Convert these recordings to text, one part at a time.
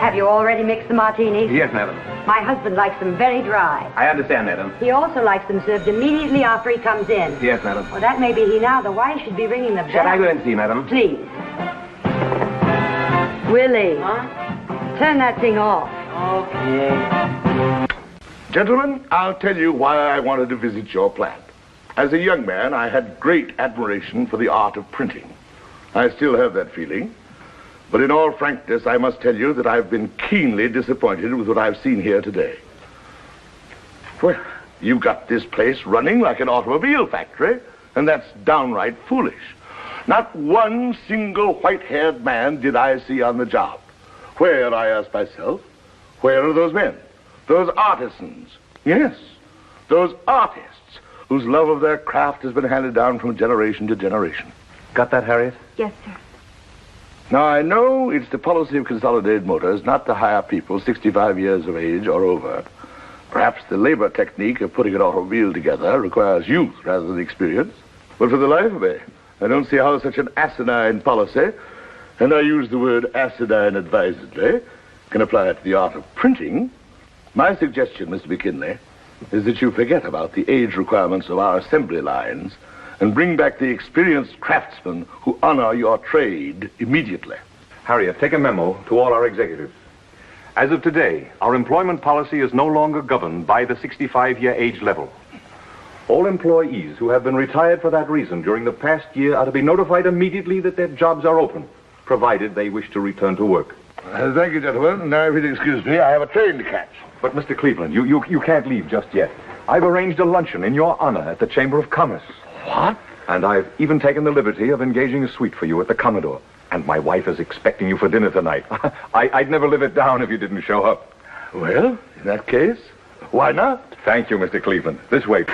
Have you already mixed the martinis? Yes, madam. My husband likes them very dry. I understand, madam. He also likes them served immediately after he comes in. Yes, madam. Well, that may be he now. The wife should be ringing the bell. Shall I go and see, madam? Please. Willie. Huh? Turn that thing off. Okay. Gentlemen, I'll tell you why I wanted to visit your plant. As a young man, I had great admiration for the art of printing. I still have that feeling. But in all frankness, I must tell you that I've been keenly disappointed with what I've seen here today. Well, you've got this place running like an automobile factory, and that's downright foolish. Not one single white-haired man did I see on the job. Where, I ask myself, where are those men? Those artisans? Yes, those artists whose love of their craft has been handed down from generation to generation. Got that, Harriet? Yes, sir. Now, I know it's the policy of Consolidated Motors not to hire people 65 years of age or over. Perhaps the labor technique of putting an automobile together requires youth rather than experience. But for the life of me, I don't see how such an asinine policy, and I use the word asinine advisedly, can apply to the art of printing. My suggestion, Mr. McKinley, is that you forget about the age requirements of our assembly lines and bring back the experienced craftsmen who honor your trade immediately. Harriet, take a memo to all our executives. As of today, our employment policy is no longer governed by the 65-year age level. All employees who have been retired for that reason during the past year are to be notified immediately that their jobs are open, provided they wish to return to work. Thank you, gentlemen. Now, if you'll excuse me, I have a train to catch. But, Mr. Cleveland, you can't leave just yet. I've arranged a luncheon in your honor at the Chamber of Commerce. What? And I've even taken the liberty of engaging a suite for you at the Commodore. And my wife is expecting you for dinner tonight. I'd never live it down if you didn't show up. Well, in that case, why not? Thank you, Mr. Cleveland. This way.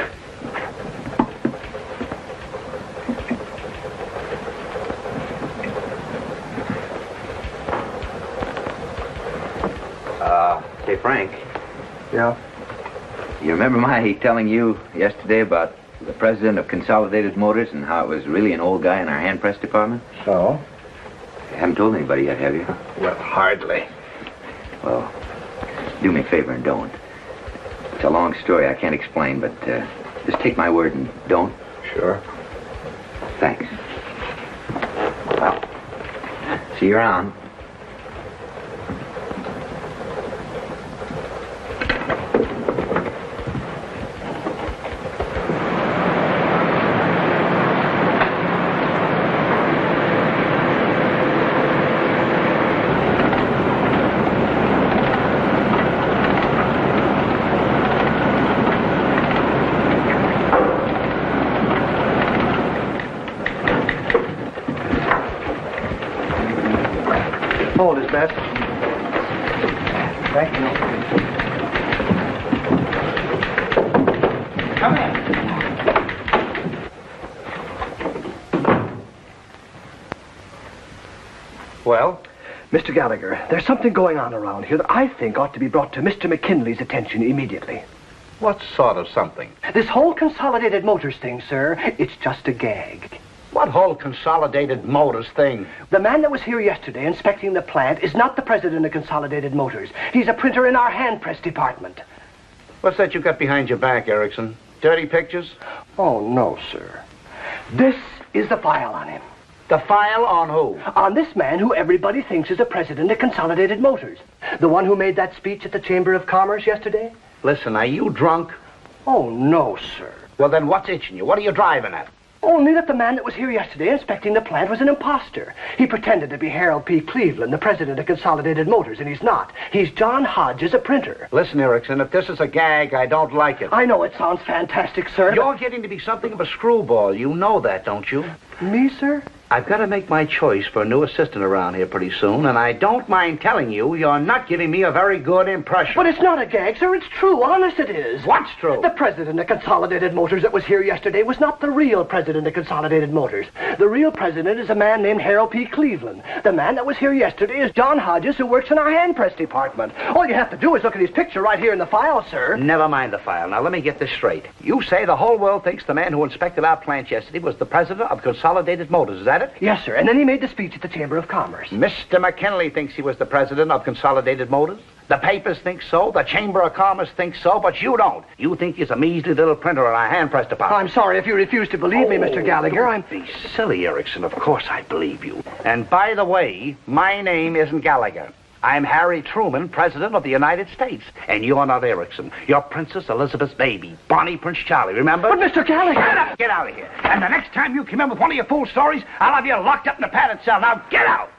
Say, Frank, Yeah? you remember my telling you yesterday about the president of Consolidated Motors and how it was really an old guy in our hand press department? So? You haven't told anybody yet, have you? Well, hardly. Well, do me a favor and don't. It's a long story I can't explain, but just take my word and don't. Sure. Thanks. Well, see you around. Hold is best. Thank you. Come in. Well? Mr. Gallagher, there's something going on around here that I think ought to be brought to Mr. McKinley's attention immediately. What sort of something? This whole Consolidated Motors thing, sir, it's just a gag. What whole Consolidated Motors thing? The man that was here yesterday inspecting the plant is not the president of Consolidated Motors. He's a printer in our hand press department. What's that you got behind your back, Erickson? Dirty pictures? Oh, no, sir. This is the file on him. The file on who? On this man who everybody thinks is the president of Consolidated Motors. The one who made that speech at the Chamber of Commerce yesterday? Listen, are you drunk? Oh, no, sir. Well, then what's itching you? What are you driving at? Only that the man that was here yesterday inspecting the plant was an imposter. He pretended to be Harold P. Cleveland, the president of Consolidated Motors, and he's not. He's John Hodges, a printer. Listen, Erickson, if this is a gag, I don't like it. I know it sounds fantastic, sir. You're getting to be something of a screwball. You know that, don't you? Me, sir? I've got to make my choice for a new assistant around here pretty soon, and I don't mind telling you, you're not giving me a very good impression. But it's not a gag, sir. It's true. Honest it is. What's true? The president of Consolidated Motors that was here yesterday was not the real president of Consolidated Motors. The real president is a man named Harold P. Cleveland. The man that was here yesterday is John Hodges, who works in our hand press department. All you have to do is look at his picture right here in the file, sir. Never mind the file. Now, let me get this straight. You say the whole world thinks the man who inspected our plant yesterday was the president of Consolidated Motors. Is that it? at it? Yes, sir. And then he made the speech at the Chamber of Commerce. Mr. McKinley thinks he was the president of Consolidated Motors. The papers think so. The Chamber of Commerce thinks so, but you don't. You think he's a measly little printer in a hand-press department. I'm sorry if you refuse to believe me, Mr. Gallagher. Don't be silly, Erickson. Of course I believe you. And by the way, my name isn't Gallagher. I'm Harry Truman, President of the United States. And you're not Erickson. You're Princess Elizabeth's baby, Bonnie Prince Charlie, remember? But, Mr. Gallagher... Get out of here. And the next time you come in with one of your fool stories, I'll have you locked up in a padded cell. Now, get out!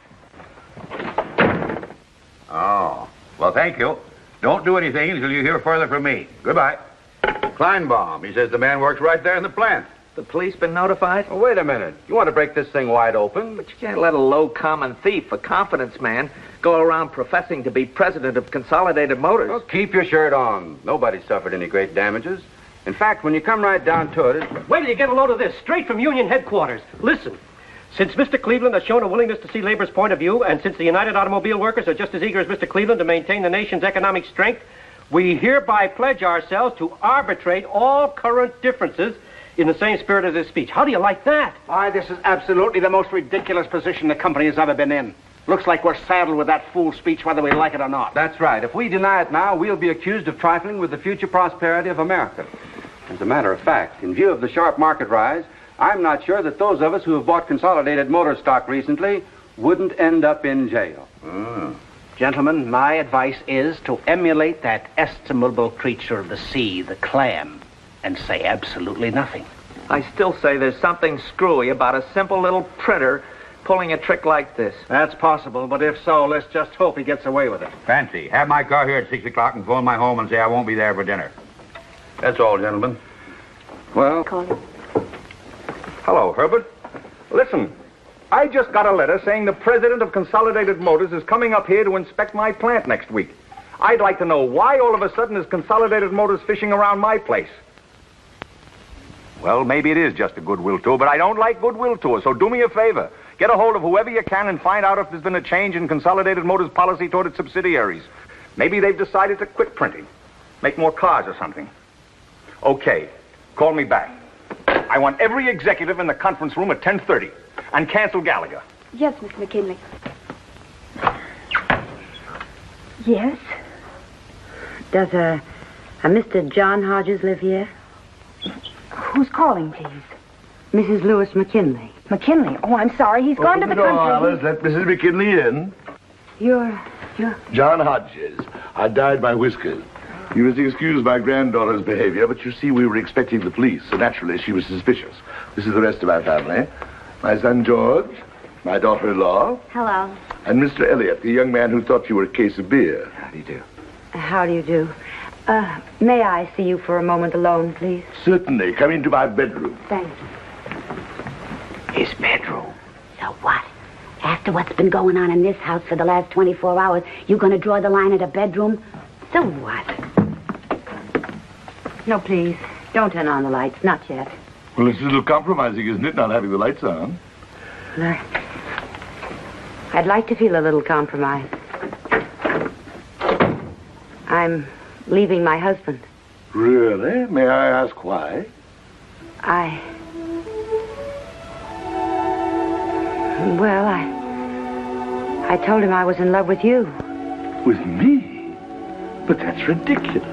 Oh, well, thank you. Don't do anything until you hear further from me. Goodbye. Kleinbaum, he says the man works right there in the plant. The police been notified? Oh, wait a minute. You want to break this thing wide open? But you can't let a low common thief, a confidence man, go around professing to be president of Consolidated Motors. Well, keep your shirt on. Nobody suffered any great damages. In fact, when you come right down to it... Wait till you get a load of this, straight from Union headquarters. Listen, since Mr. Cleveland has shown a willingness to see labor's point of view, and since the United Automobile Workers are just as eager as Mr. Cleveland to maintain the nation's economic strength, we hereby pledge ourselves to arbitrate all current differences in the same spirit as his speech. How do you like that? Why, this is absolutely the most ridiculous position the company has ever been in. Looks like we're saddled with that fool speech whether we like it or not. That's right. If we deny it now, we'll be accused of trifling with the future prosperity of America. As a matter of fact, in view of the sharp market rise, I'm not sure that those of us who have bought Consolidated Motor stock recently wouldn't end up in jail. Gentlemen, my advice is to emulate that estimable creature of the sea, the clam, and say absolutely nothing. I still say there's something screwy about a simple little printer pulling a trick like this. That's possible, but if so, let's just hope he gets away with it. Fancy, have my car here at 6 o'clock and phone my home and say I won't be there for dinner. That's all, gentlemen. Well, hello, Herbert. Listen, I just got a letter saying the president of Consolidated Motors is coming up here to inspect my plant next week. I'd like to know why all of a sudden is Consolidated Motors fishing around my place. Well, maybe it is just a goodwill tour, but I don't like goodwill tours, so do me a favor. Get a hold of whoever you can and find out if there's been a change in Consolidated Motors' policy toward its subsidiaries. Maybe they've decided to quit printing, make more cars or something. Okay, call me back. I want every executive in the conference room at 10:30, and cancel Gallagher. Yes, Miss McKinley. Yes? Does a Mr. John Hodges live here? Who's calling, please? Mrs. Lewis McKinley. McKinley. Oh, I'm sorry. He's gone to the country. Alice, let Mrs. McKinley in. You're... John Hodges. I dyed my whiskers. You must excuse my granddaughter's behavior, but you see, we were expecting the police, so naturally she was suspicious. This is the rest of my family. My son George, my daughter-in-law, Hello. and Mr. Elliot, the young man who thought you were a case of beer. How do you do? How do you do? May I see you for a moment alone, please? Certainly. Come into my bedroom. Thanks. His bedroom. So what? After what's been going on in this house for the last 24 hours, you gonna draw the line at a bedroom? So what? No, please. Don't turn on the lights. Not yet. Well, it's a little compromising, isn't it, not having the lights on? No. I'd like to feel a little compromise. I'm leaving my husband. Really? May I ask why? Well, I told him I was in love with you. With me? But that's ridiculous.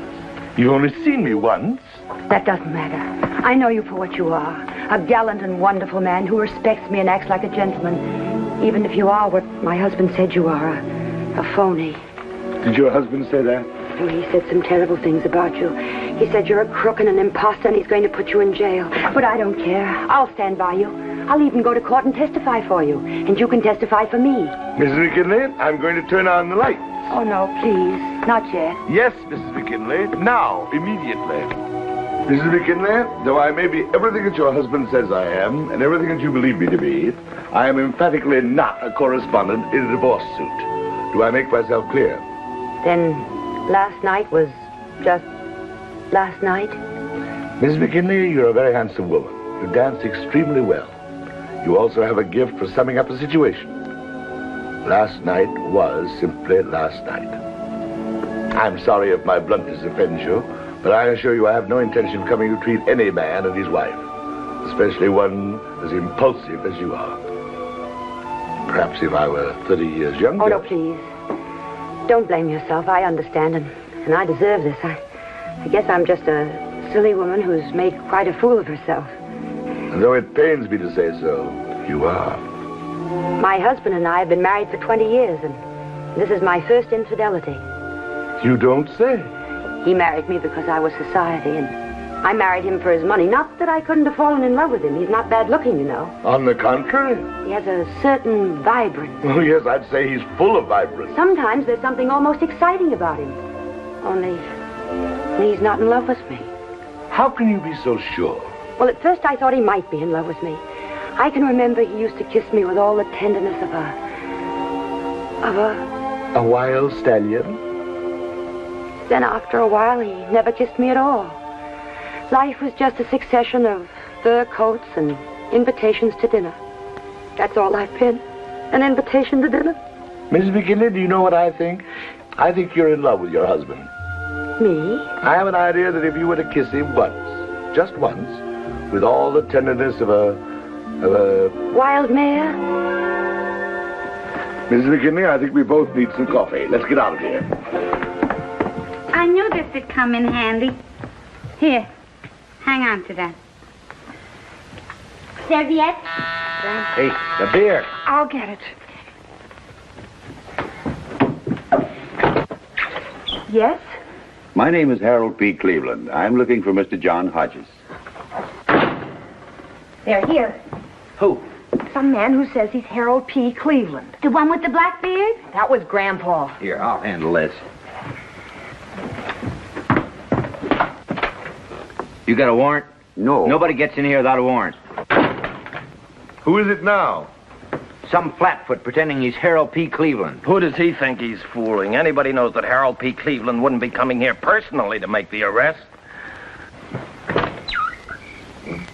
You've only seen me once. That doesn't matter. I know you for what you are. A gallant and wonderful man who respects me and acts like a gentleman. Even if you are what my husband said you are, a phony. Did your husband say that? Oh, he said some terrible things about you. He said you're a crook and an imposter and he's going to put you in jail. But I don't care. I'll stand by you. I'll even go to court and testify for you. And you can testify for me. Mrs. McKinley, I'm going to turn on the lights. Oh, no, please. Not yet. Yes, Mrs. McKinley. Now, immediately. Mrs. McKinley, though I may be everything that your husband says I am, and everything that you believe me to be, I am emphatically not a correspondent in a divorce suit. Do I make myself clear? Then last night was just last night? Mrs. McKinley, you're a very handsome woman. You dance extremely well. You also have a gift for summing up a situation. Last night was simply last night. I'm sorry if my bluntness offends you, but I assure you I have no intention of coming to treat any man and his wife, especially one as impulsive as you are. Perhaps if I were 30 years younger. Oh, no, please. Don't blame yourself. I understand, and I deserve this. I guess I'm just a silly woman who's made quite a fool of herself. And though it pains me to say so, you are. My husband and I have been married for 20 years, and this is my first infidelity. You don't say. He married me because I was society, and I married him for his money. Not that I couldn't have fallen in love with him. He's not bad looking, you know. On the contrary. He has a certain vibrance. Oh, yes, I'd say he's full of vibrance. Sometimes there's something almost exciting about him. Only he's not in love with me. How can you be so sure? Well, at first I thought he might be in love with me. I can remember he used to kiss me with all the tenderness of a wild stallion? Then after a while, he never kissed me at all. Life was just a succession of fur coats and invitations to dinner. That's all I've been. An invitation to dinner. Mrs. McKinley, do you know what I think? I think you're in love with your husband. Me? I have an idea that if you were to kiss him once, just once, with all the tenderness of a wild mare? Mrs. McKinley, I think we both need some coffee. Let's get out of here. I knew this would come in handy. Here, hang on to that. Serviette? Hey, the beer. I'll get it. Yes? My name is Harold P. Cleveland. I'm looking for Mr. John Hodges. They're here. Who? Some man who says he's Harold P. Cleveland. The one with the black beard? That was Grandpa. Here, I'll handle this. You got a warrant? No. Nobody gets in here without a warrant. Who is it now? Some flatfoot pretending he's Harold P. Cleveland. Who does he think he's fooling? Anybody knows that Harold P. Cleveland wouldn't be coming here personally to make the arrest.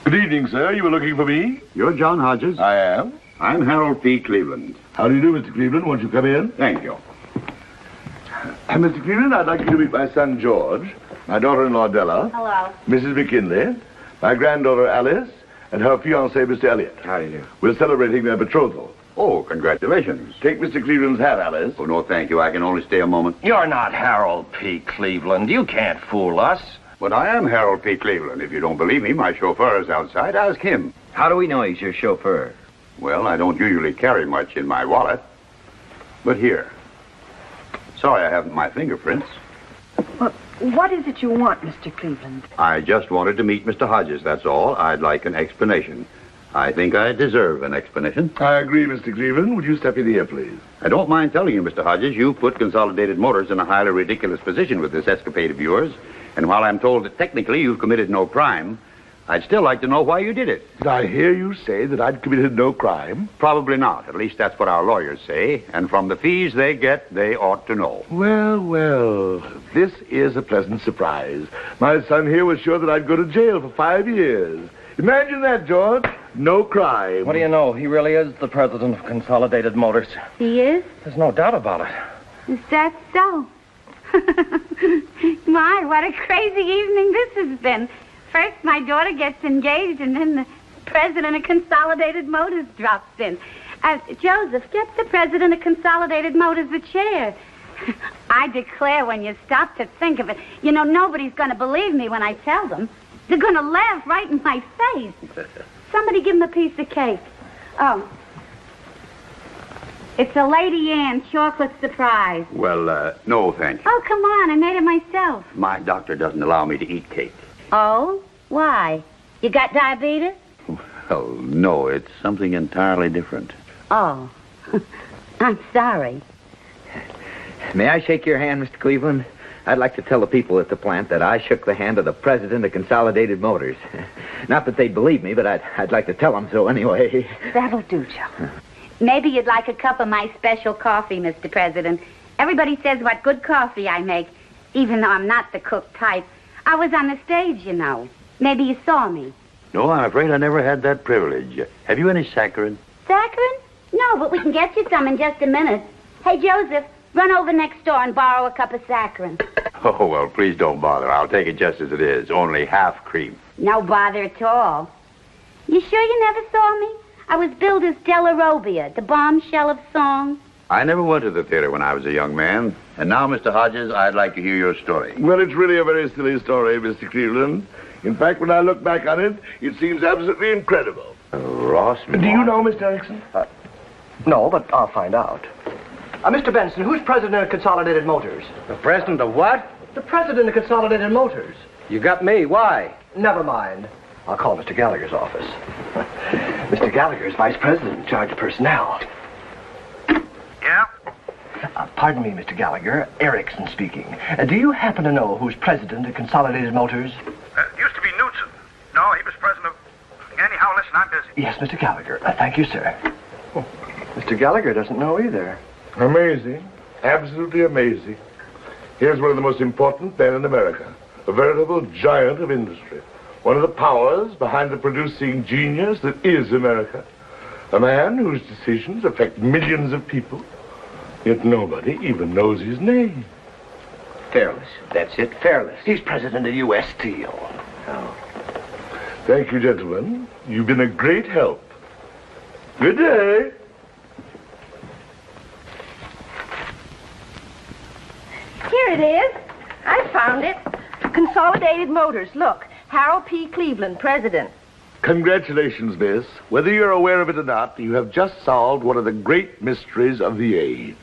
Good evening, sir. You were looking for me? You're John Hodges? I am. I'm Harold P. Cleveland. How do you do, Mr. Cleveland? Won't you come in? Thank you. Mr. Cleveland, I'd like you to meet my son, George, my daughter-in-law, Della. Hello. Mrs. McKinley, my granddaughter, Alice, and her fiancé, Mr. Elliot. How do you do? We're celebrating their betrothal. Oh, congratulations. Take Mr. Cleveland's hat, Alice. Oh, no, thank you. I can only stay a moment. You're not Harold P. Cleveland. You can't fool us. But I am Harold P. Cleveland. If you don't believe me, my chauffeur is outside. Ask him. How do we know he's your chauffeur? Well, I don't usually carry much in my wallet. But here. Sorry I haven't my fingerprints. Well, what is it you want, Mr. Cleveland? I just wanted to meet Mr. Hodges, that's all. I'd like an explanation. I think I deserve an explanation. I agree, Mr. Cleveland. Would you step in here, please? I don't mind telling you, Mr. Hodges, you put Consolidated Motors in a highly ridiculous position with this escapade of yours. And while I'm told that technically you've committed no crime, I'd still like to know why you did it. Did I hear you say that I'd committed no crime? Probably not. At least that's what our lawyers say. And from the fees they get, they ought to know. Well, well, this is a pleasant surprise. My son here was sure that I'd go to jail for 5 years. Imagine that, George. No crime. What do you know? He really is the president of Consolidated Motors. He is? There's no doubt about it. Is that so? My, what a crazy evening this has been. First, my daughter gets engaged, and then the president of Consolidated Motors drops in. Joseph, get the president of Consolidated Motors a chair. I declare, when you stop to think of it, you know, nobody's going to believe me when I tell them. They're going to laugh right in my face. Somebody give him a piece of cake. Oh. It's a Lady Anne chocolate surprise. Well, no, thank you. Oh, come on. I made it myself. My doctor doesn't allow me to eat cake. Oh? Why? You got diabetes? Oh, no, it's something entirely different. Oh. I'm sorry. May I shake your hand, Mr. Cleveland? I'd like to tell the people at the plant that I shook the hand of the president of Consolidated Motors. Not that they'd believe me, but I'd like to tell them so anyway. That'll do, Joe. Maybe you'd like a cup of my special coffee, Mr. President. Everybody says what good coffee I make, even though I'm not the cook type. I was on the stage, you know. Maybe you saw me. No, I'm afraid I never had that privilege. Have you any saccharin? Saccharin? No, but we can get you some in just a minute. Hey, Joseph, run over next door and borrow a cup of saccharin. Oh, well, please don't bother. I'll take it just as it is. Only half cream. No bother at all. You sure you never saw me? I was billed as Della Robbia, the bombshell of song. I never went to the theater when I was a young man. And now, Mr. Hodges, I'd like to hear your story. Well, it's really a very silly story, Mr. Cleveland. In fact, when I look back on it, it seems absolutely incredible. Ross, Do you know, Mr. Erickson? No, but I'll find out. Mr. Benson, who's president of Consolidated Motors? The president of what? The president of Consolidated Motors. You got me. Why? Never mind. I'll call Mr. Gallagher's office. Mr. Gallagher is vice president in charge of personnel. Yeah? Pardon me, Mr. Gallagher. Erickson speaking. Do you happen to know who's president of Consolidated Motors? Used to be Knudsen. No, he was president of... Anyhow, listen, I'm busy. Yes, Mr. Gallagher. Thank you, sir. Mr. Gallagher doesn't know either. Amazing. Absolutely amazing. Here's one of the most important men in America. A veritable giant of industry. One of the powers behind the producing genius that is America. A man whose decisions affect millions of people. Yet nobody even knows his name. Fairless. That's it, Fairless. He's president of U.S. Steel. Oh. Thank you, gentlemen. You've been a great help. Good day. Here it is. I found it. Consolidated Motors. Look, Harold P. Cleveland, president. Congratulations, miss. Whether you're aware of it or not, you have just solved one of the great mysteries of the age.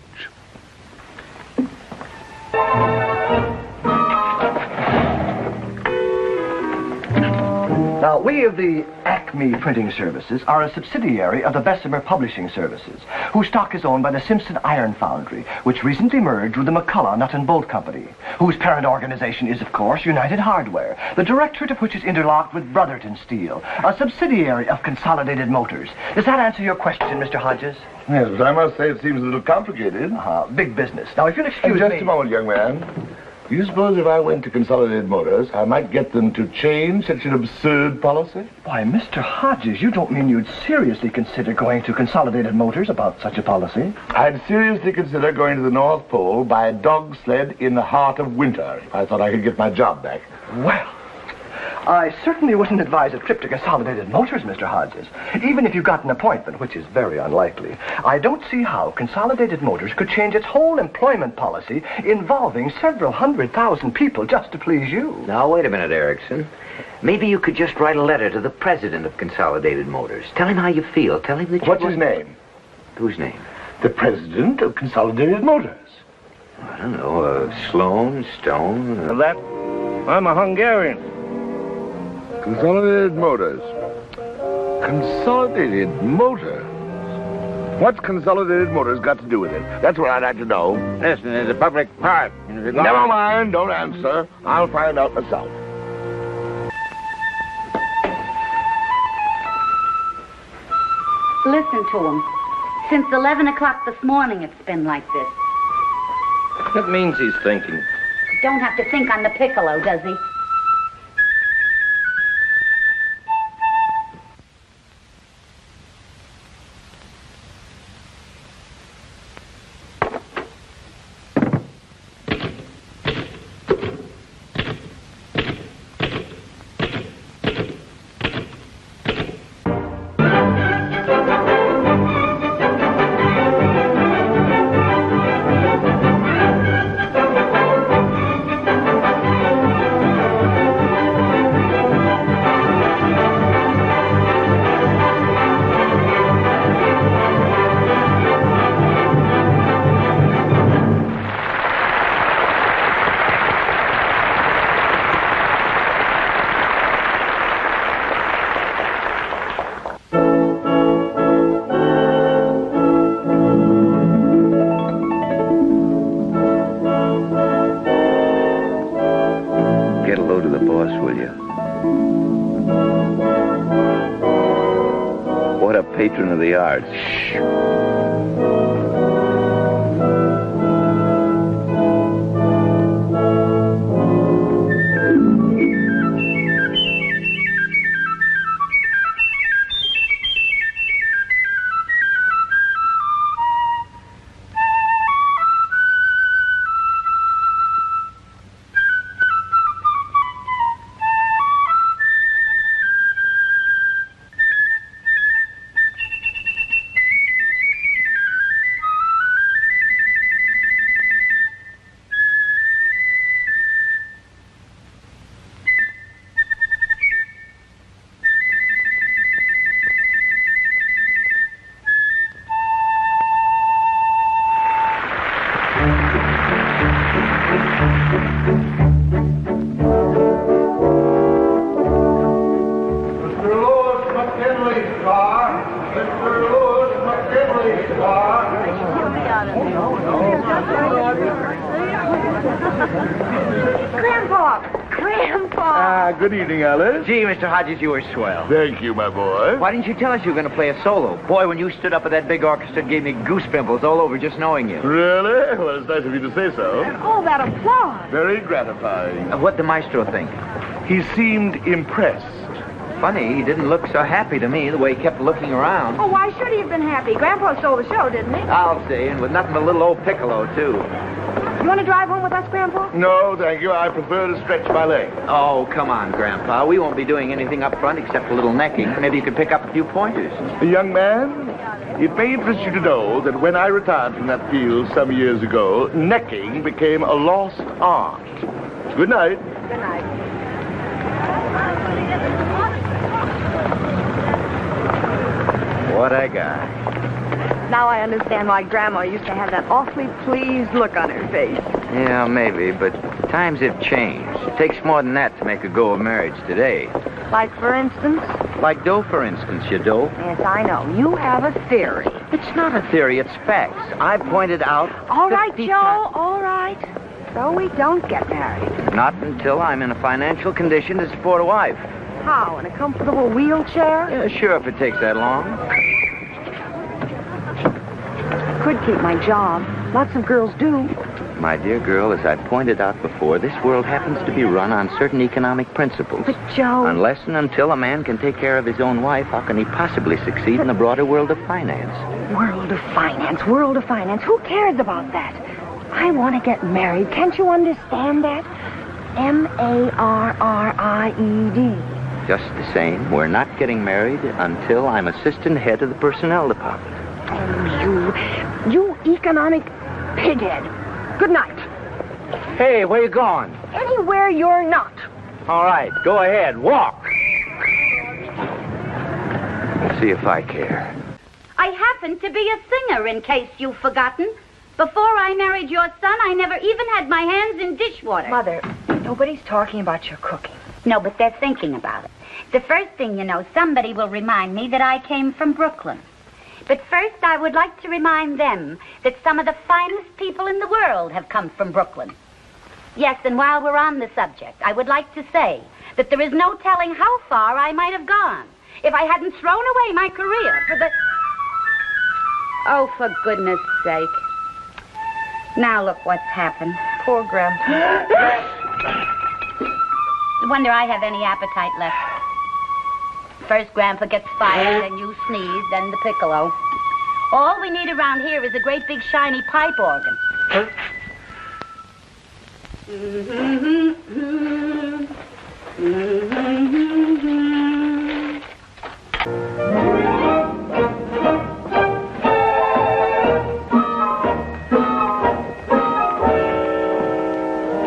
Now, we of the Acme Printing Services are a subsidiary of the Bessemer Publishing Services, whose stock is owned by the Simpson Iron Foundry, which recently merged with the McCullough Nut and Bolt Company, whose parent organization is, of course, United Hardware, the directorate of which is interlocked with Brotherton Steel, a subsidiary of Consolidated Motors. Does that answer your question, Mr. Hodges? Yes, but I must say it seems a little complicated. Big business. Now, if you'll excuse Just me... a moment, young man. Do you suppose if I went to Consolidated Motors, I might get them to change such an absurd policy? Why, Mr. Hodges, you don't mean you'd seriously consider going to Consolidated Motors about such a policy? I'd seriously consider going to the North Pole by a dog sled in the heart of winter if I thought I could get my job back. Well, I certainly wouldn't advise a trip to Consolidated Motors, Mr. Hodges. Even if you got an appointment, which is very unlikely, I don't see how Consolidated Motors could change its whole employment policy involving several 100,000 people just to please you. Now, wait a minute, Erickson. Maybe you could just write a letter to the president of Consolidated Motors. Tell him how you feel. Tell him that you... What's his name? Whose name? The president of Consolidated Motors. I don't know, Sloan, Stone... I'm a Hungarian. Consolidated Motors. Consolidated Motors? What's Consolidated Motors got to do with it? That's what I'd like to know. Listen, there's a public park. Never mind, don't answer. I'll find out myself. Listen to him. Since 11 o'clock this morning, it's been like this. That means he's thinking. Don't have to think on the piccolo, does he? Patron of the arts. Grandpa! Grandpa! Good evening, Alice. Gee, Mr. Hodges, you were swell. Thank you, my boy. Why didn't you tell us you were going to play a solo? Boy, when you stood up at that big orchestra, it gave me goose pimples all over just knowing you. Really? Well, it's nice of you to say so. Oh, that applause! Very gratifying. What'd the maestro think? He seemed impressed. Funny, he didn't look so happy to me the way he kept looking around. Oh, why should he have been happy? Grandpa stole the show, didn't he? I'll say, and with nothing but a little old piccolo, too. You want to drive home with us, Grandpa? No, thank you. I prefer to stretch my legs. Oh, come on, Grandpa. We won't be doing anything up front except a little necking. Maybe you could pick up a few pointers. Young man, it may interest you to know that when I retired from that field some years ago, necking became a lost art. Good night. Good night. What a guy. Now I understand why Grandma used to have that awfully pleased look on her face. Yeah, maybe, but times have changed. It takes more than that to make a go of marriage today. Like, for instance? Like dough, for instance, you dough. Yes, I know. You have a theory. It's not a theory, it's facts. I've pointed out... All right, Joe, all right. So we don't get married. Not until I'm in a financial condition to support a wife. How, in a comfortable wheelchair? Yeah, sure, if it takes that long. Could keep my job. Lots of girls do. My dear girl, as I pointed out before, this world happens to be run on certain economic principles. But, Joe... Unless and until a man can take care of his own wife, how can he possibly succeed in the broader world of finance? World of finance, world of finance. Who cares about that? I want to get married. Can't you understand that? M-A-R-R-I-E-D. Just the same, we're not getting married until I'm assistant head of the personnel department. Oh, you economic pighead. Good night. Hey, where you going? Anywhere you're not. All right, go ahead, walk. See if I care. I happen to be a singer, in case you've forgotten. Before I married your son, I never even had my hands in dishwater. Mother, nobody's talking about your cooking. No, but they're thinking about it. The first thing you know, somebody will remind me that I came from Brooklyn. But first, I would like to remind them that some of the finest people in the world have come from Brooklyn. Yes, and while we're on the subject, I would like to say that there is no telling how far I might have gone if I hadn't thrown away my career for the... Oh, for goodness sake. Now look what's happened. Poor Grandpa. I wonder I have any appetite left. First Grandpa gets fired, then you sneeze, then the piccolo. All we need around here is a great big shiny pipe organ.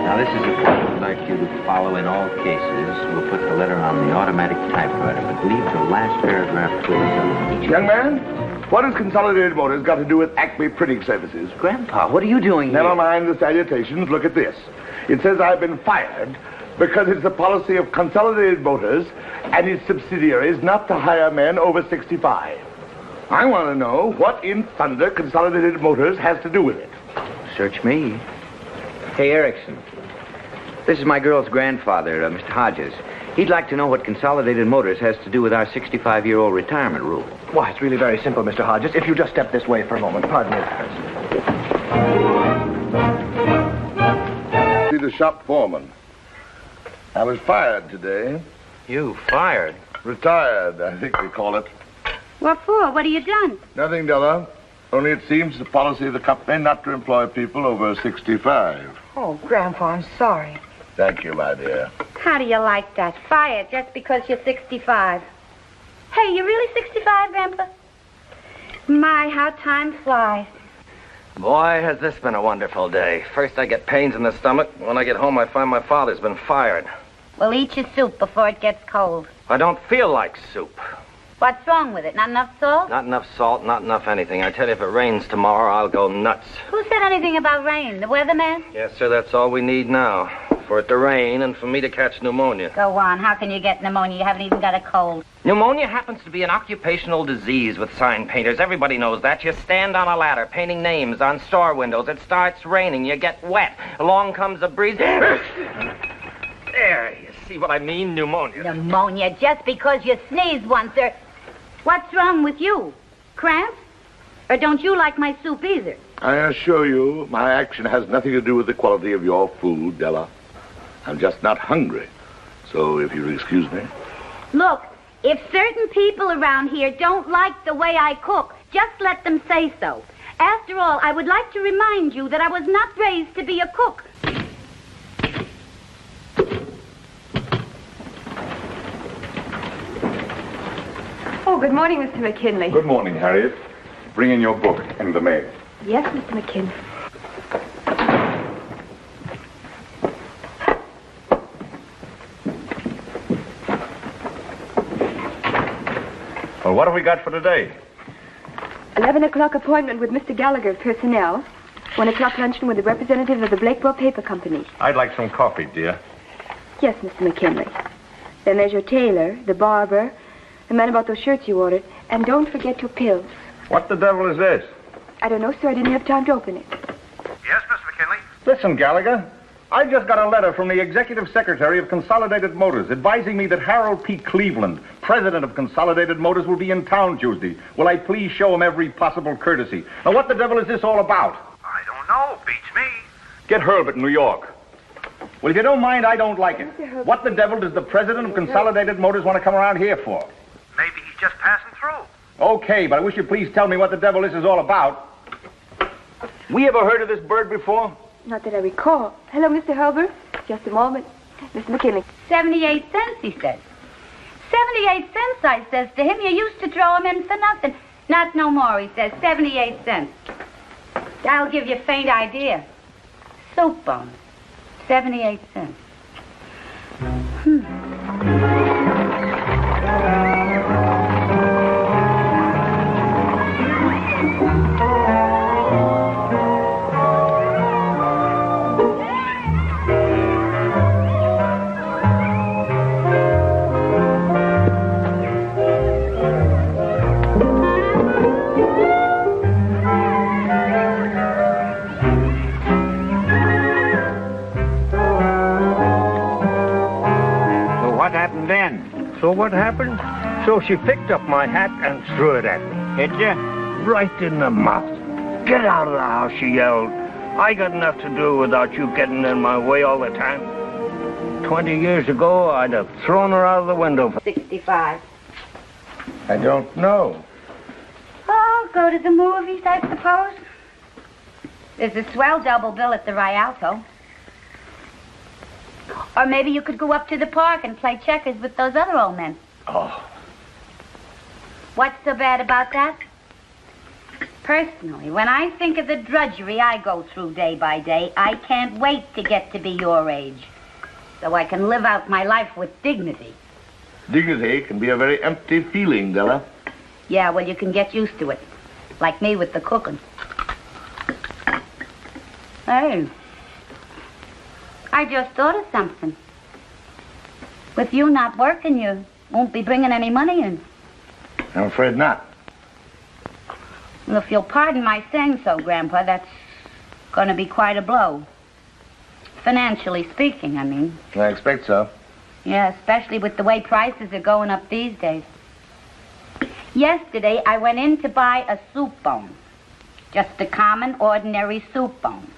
Now, this is a point I'd like you to follow in all cases. We'll put the letter on the automatic typewriter, but leave the last paragraph closed on each. Young man, what has Consolidated Motors got to do with Acme Printing Services? Grandpa, what are you doing here? Never mind the salutations. Look at this. It says I've been fired because it's the policy of Consolidated Motors and its subsidiaries not to hire men over 65. I want to know what in thunder Consolidated Motors has to do with it. Search me. Hey, Erickson. This is my girl's grandfather, Mr. Hodges. He'd like to know what Consolidated Motors has to do with our 65-year-old retirement rule. Why, it's really very simple, Mr. Hodges. If you just step this way for a moment. Pardon me. See the shop foreman. I was fired today. You fired? Retired, I think they call it. What for? What have you done? Nothing, Della. Only it seems the policy of the company not to employ people over 65. Oh, Grandpa, I'm sorry. Thank you, my dear. How do you like that? Fired just because you're 65. Hey, you really 65, Grandpa? My, how time flies. Boy, has this been a wonderful day. First I get pains in the stomach. When I get home, I find my father's been fired. Well, eat your soup before it gets cold. I don't feel like soup. What's wrong with it? Not enough salt? Not enough salt, not enough anything. I tell you, if it rains tomorrow, I'll go nuts. Who said anything about rain? The weatherman? Yes, sir, that's all we need now. for it to rain and for me to catch pneumonia. Go on. How can you get pneumonia? You haven't even got a cold. Pneumonia happens to be an occupational disease with sign painters. Everybody knows that. You stand on a ladder painting names on store windows. It starts raining. You get wet. Along comes a breeze. There, you see what I mean? Pneumonia. Pneumonia just because you sneezed once or... What's wrong with you? Cramps? Or don't you like my soup either? I assure you, my action has nothing to do with the quality of your food, Della. I'm just not hungry. So if you'll excuse me. Look, if certain people around here don't like the way I cook, just let them say so. After all, I would like to remind you that I was not raised to be a cook. Oh, good morning, Mr. McKinley. Good morning, Harriet. Bring in your book and the mail. Yes, Mr. McKinley. Well, what have we got for today? 11 o'clock appointment with Mr. Gallagher, personnel. 1 o'clock luncheon with the representative of the Blakewell Paper Company. I'd like some coffee, dear. Yes, Mr. McKinley. Then there's your tailor, the barber, the man about those shirts you ordered, and don't forget your pills. What the devil is this? I don't know, sir. I didn't have time to open it. Yes, Mr. McKinley? Listen, Gallagher. I just got a letter from the Executive Secretary of Consolidated Motors advising me that Harold P. Cleveland, president of Consolidated Motors, will be in town Tuesday. Will I please show him every possible courtesy? Now, what the devil is this all about? I don't know. Beats me. Get Herbert in New York. Well, if you don't mind, I don't like it. What the devil does the president of Consolidated Motors want to come around here for? Maybe he's just passing through. Okay, but I wish you'd please tell me what the devil this is all about. We ever heard of this bird before? Not that I recall. Hello, Mr. Herbert. Just a moment. Mr. McKinley. 78 cents, he says. 78 cents, I says to him. You used to throw him in for nothing. Not no more, he says. 78 cents. That'll give you a faint idea. Soup bone. 78 cents. So what happened? So she picked up my hat and threw it at me. Hit you? Right in the mouth. Get out of the house, she yelled. I got enough to do without you getting in my way all the time. 20 years ago, I'd have thrown her out of the window. 65. I don't know. Oh, go to the movies, I suppose. There's a swell double bill at the Rialto. Or maybe you could go up to the park and play checkers with those other old men. Oh. What's so bad about that? Personally, when I think of the drudgery I go through day by day, I can't wait to get to be your age. So I can live out my life with dignity. Dignity can be a very empty feeling, Della. Yeah, well, you can get used to it. Like me with the cooking. Hey. I just thought of something. With you not working, you won't be bringing any money in. I'm afraid not. Well, if you'll pardon my saying so, Grandpa, that's going to be quite a blow. Financially speaking, I mean. I expect so. Yeah, especially with the way prices are going up these days. Yesterday, I went in to buy a soup bone. Just a common, ordinary soup bone.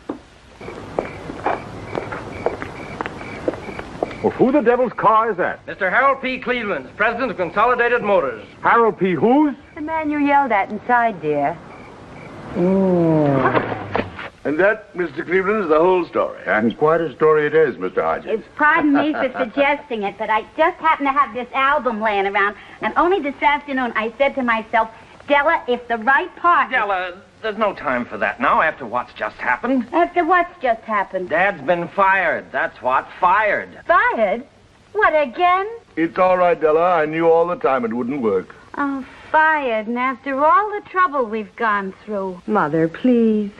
Well, who the devil's car is that? Mr. Harold P. Cleveland, president of Consolidated Motors. Harold P. whose? The man you yelled at inside, dear. And that, Mr. Cleveland, is the whole story. And quite a story it is, Mr. Hodges. Pardon me for suggesting it, but I just happen to have this album laying around, and only this afternoon I said to myself, Della, if the right part... Della, there's no time for that now after what's just happened. After what's just happened? Dad's been fired. That's what. Fired. Fired? What, again? It's all right, Della. I knew all the time it wouldn't work. Oh, fired, and after all the trouble we've gone through. Mother, please.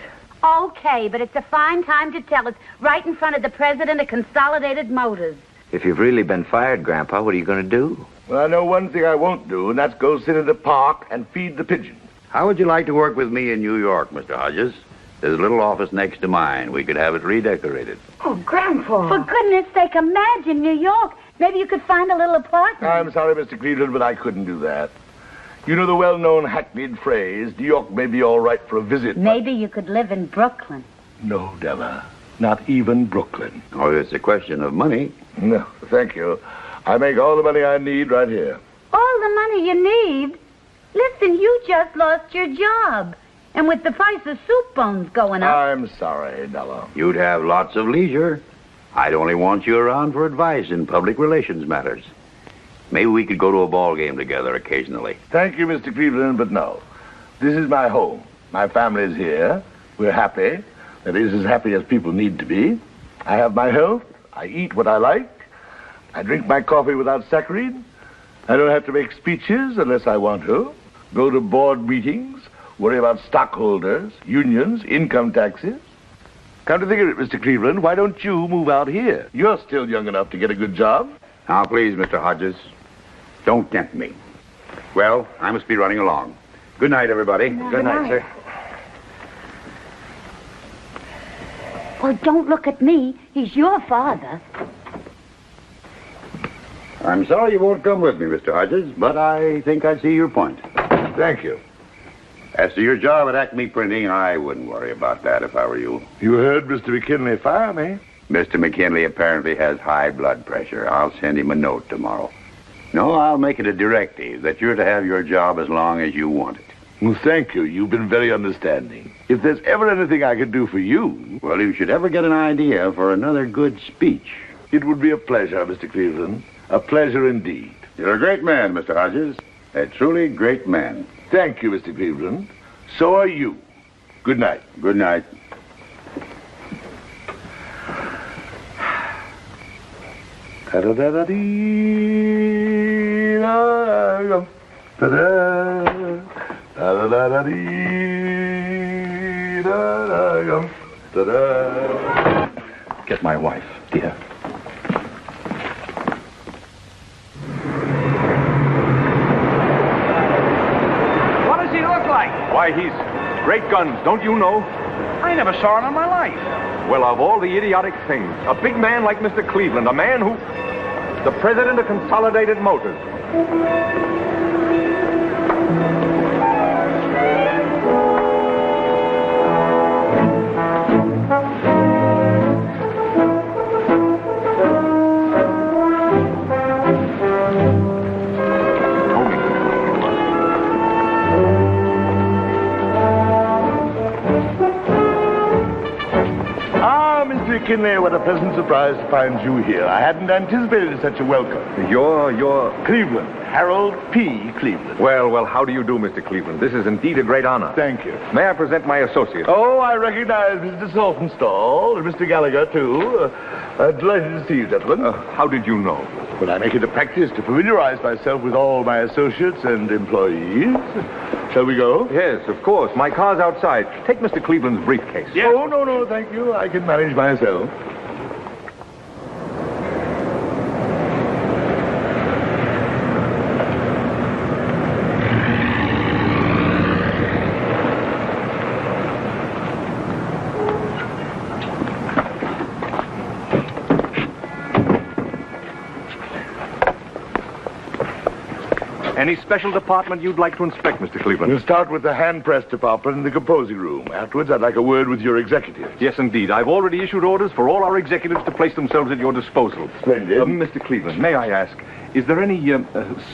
Okay, but it's a fine time to tell us right in front of the president of Consolidated Motors. If you've really been fired, Grandpa, what are you going to do? Well, I know one thing I won't do, and that's go sit in the park and feed the pigeons. How would you like to work with me in New York, Mr. Hodges? There's a little office next to mine. We could have it redecorated. Oh, Grandpa. For goodness sake, imagine New York. Maybe you could find a little apartment. I'm sorry, Mr. Cleveland, but I couldn't do that. You know the well-known hackneyed phrase, New York may be all right for a visit. Maybe you could live in Brooklyn. No, Della. Not even Brooklyn. Oh, it's a question of money. No, thank you. I make all the money I need right here. All the money you need? Listen, you just lost your job. And with the price of soup bones going up... I'm sorry, Della. You'd have lots of leisure. I'd only want you around for advice in public relations matters. Maybe we could go to a ball game together occasionally. Thank you, Mr. Cleveland, but no. This is my home. My family's here. We're happy. That is, as happy as people need to be. I have my health. I eat what I like. I drink my coffee without saccharine. I don't have to make speeches unless I want to. Go to board meetings. Worry about stockholders, unions, income taxes. Come to think of it, Mr. Cleveland, why don't you move out here? You're still young enough to get a good job. Now, please, Mr. Hodges, don't tempt me. Well, I must be running along. Good night, everybody. Good night, sir. Well, don't look at me. He's your father. I'm sorry you won't come with me, Mr. Hodges, but I think I see your point. Thank you. As to your job at Acme Printing, I wouldn't worry about that if I were you. You heard Mr. McKinley fire me. Mr. McKinley apparently has high blood pressure. I'll send him a note tomorrow. No, I'll make it a directive that you're to have your job as long as you want it. Well, thank you. You've been very understanding. If there's ever anything I can do for you... Well, you should ever get an idea for another good speech. It would be a pleasure, Mr. Cleveland. A pleasure indeed. You're a great man, Mr. Hodges. A truly great man. Thank you, Mr. Cleveland. So are you. Good night. Good night. Get my wife, dear. What does he look like? Why, he's great guns, don't you know? I never saw him in my life. Well, of all the idiotic things, a big man like Mr. Cleveland, a man who... The president of Consolidated Motors. McKinley, what a pleasant surprise to find you here. I hadn't anticipated such a welcome. You're... Cleveland. Harold P. Cleveland. Well, how do you do, Mr. Cleveland? This is indeed a great honor. Thank you. May I present my associate? Oh, I recognize Mr. Saltonstall and Mr. Gallagher, too. I'm delighted to see you, gentlemen. How did you know? Well, I make it a practice to familiarize myself with all my associates and employees. Shall we go? Yes, of course. My car's outside. Take Mr. Cleveland's briefcase. Yes. Oh, no, thank you. I can manage myself. Any special department you'd like to inspect, Mr. Cleveland? We'll start with the hand-press department in the composing room. Afterwards, I'd like a word with your executives. Yes, indeed. I've already issued orders for all our executives to place themselves at your disposal. Splendid. Mr. Cleveland, may I ask, is there any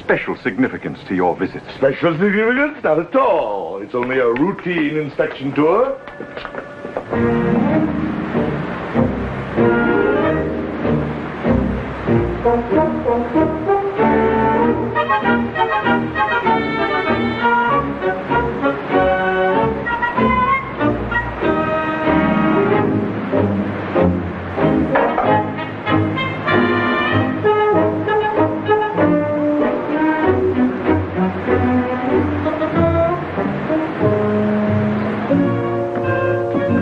special significance to your visit? Special significance? Not at all. It's only a routine inspection tour.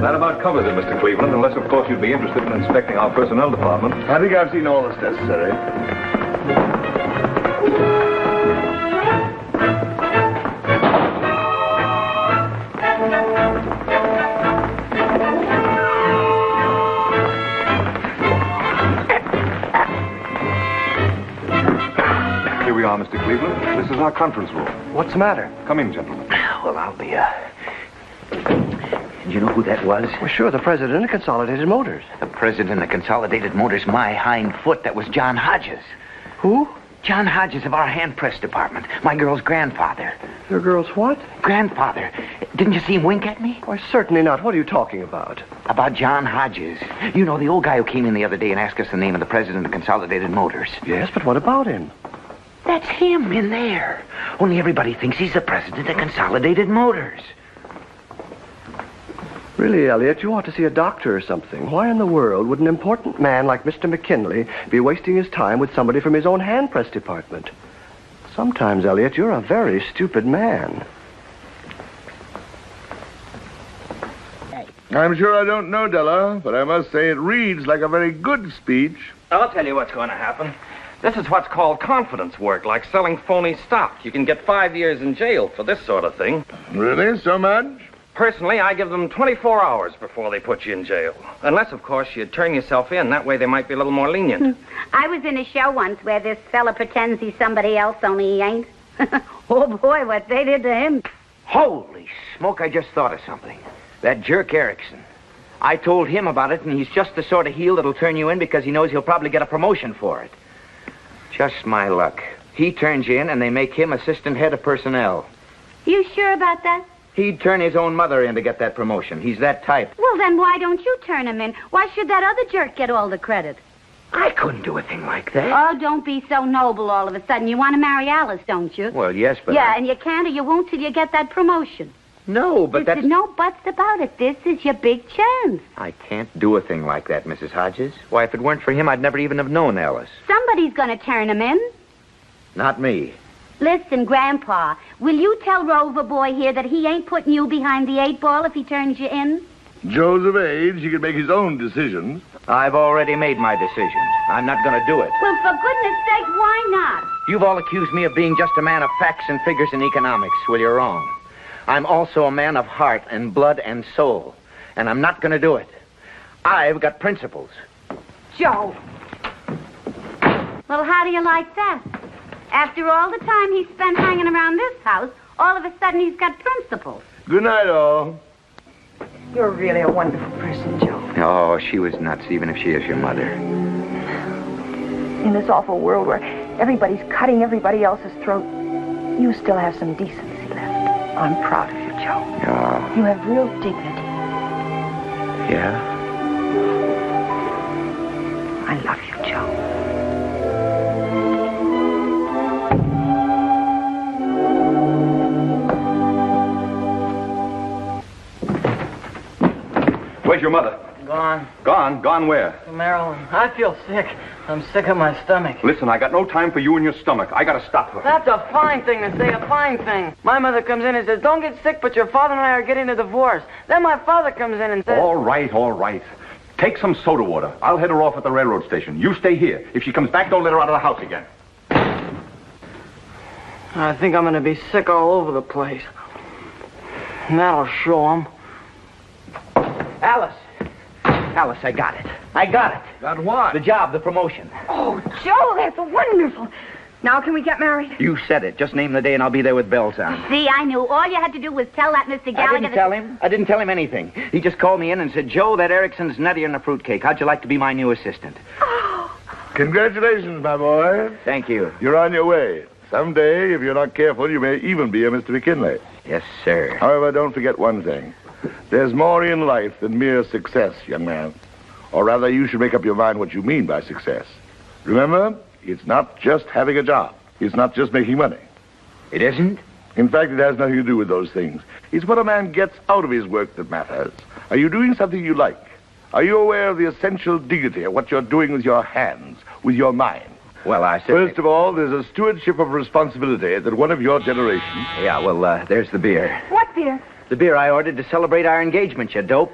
That about covers it, Mr. Cleveland, unless, of course, you'd be interested in inspecting our personnel department. I think I've seen all that's necessary. Here we are, Mr. Cleveland. This is our conference room. What's the matter? Come in, gentlemen. Well, I'll be, You know who that was? Well, sure, the president of Consolidated Motors. The president of Consolidated Motors, my hind foot. That was John Hodges. Who? John Hodges of our hand press department. My girl's grandfather. Your girl's what? Grandfather. Didn't you see him wink at me? Why, certainly not. What are you talking about? About John Hodges. You know, the old guy who came in the other day and asked us the name of the president of Consolidated Motors. Yes, but what about him? That's him in there. Only everybody thinks he's the president of Consolidated Motors. Really, Elliot, you ought to see a doctor or something. Why in the world would an important man like Mr. McKinley be wasting his time with somebody from his own hand press department? Sometimes, Elliot, you're a very stupid man. I'm sure I don't know, Della, but I must say it reads like a very good speech. I'll tell you what's going to happen. This is what's called confidence work, like selling phony stock. You can get 5 years in jail for this sort of thing. Really? So much? Personally, I give them 24 hours before they put you in jail. Unless, of course, you turn yourself in. That way they might be a little more lenient. I was in a show once where this fella pretends he's somebody else, only he ain't. Oh, boy, what they did to him. Holy smoke, I just thought of something. That jerk Erickson. I told him about it, and he's just the sort of heel that'll turn you in because he knows he'll probably get a promotion for it. Just my luck. He turns you in, and they make him assistant head of personnel. You sure about that? He'd turn his own mother in to get that promotion. He's that type. Well, then why don't you turn him in? Why should that other jerk get all the credit? I couldn't do a thing like that. Oh, don't be so noble all of a sudden. You want to marry Alice, don't you? Well, yes, but... Yeah, and you can't or you won't till you get that promotion. No, but There's no buts about it. This is your big chance. I can't do a thing like that, Mrs. Hodges. Why, if it weren't for him, I'd never even have known Alice. Somebody's going to turn him in. Not me. Listen, Grandpa, will you tell Rover Boy here that he ain't putting you behind the 8 ball if he turns you in? Joe's of age. He can make his own decisions. I've already made my decision. I'm not going to do it. Well, for goodness sake, why not? You've all accused me of being just a man of facts and figures and economics. Well, you're wrong. I'm also a man of heart and blood and soul. And I'm not going to do it. I've got principles. Joe. Well, how do you like that? After all the time he spent hanging around this house, all of a sudden he's got principles. Good night, all. You're really a wonderful person, Joe. Oh, she was nuts, even if she is your mother. In this awful world where everybody's cutting everybody else's throat, you still have some decency left. I'm proud of you, Joe. Oh. You have real dignity. Yeah? I love you, Joe. Where's your mother? Gone. Gone? Gone where? Marilyn, I feel sick. I'm sick of my stomach. Listen, I got no time for you and your stomach. I gotta stop her. That's a fine thing to say, a fine thing. My mother comes in and says, don't get sick, but your father and I are getting a divorce. Then my father comes in and says... All right, all right. Take some soda water. I'll head her off at the railroad station. You stay here. If she comes back, don't let her out of the house again. I think I'm going to be sick all over the place. And that'll show 'em. Alice. Alice, I got it. I got it. Got what? The job, the promotion. Oh, Joe, that's wonderful. Now can we get married? You said it. Just name the day and I'll be there with bells on. See, I knew. All you had to do was tell that Mr. Gallagher... I didn't tell him. I didn't tell him anything. He just called me in and said, Joe, that Erickson's nuttier than a fruitcake. How'd you like to be my new assistant? Congratulations, my boy. Thank you. You're on your way. Someday, if you're not careful, you may even be a Mr. McKinley. Yes, sir. However, don't forget one thing. There's more in life than mere success, young man. Or rather, you should make up your mind what you mean by success. Remember, it's not just having a job. It's not just making money. It isn't? In fact, it has nothing to do with those things. It's what a man gets out of his work that matters. Are you doing something you like? Are you aware of the essential dignity of what you're doing with your hands, with your mind? Well, I said... First of all, there's a stewardship of responsibility that one of your generation... Yeah, well, there's the beer. What beer? The beer I ordered to celebrate our engagement, you dope.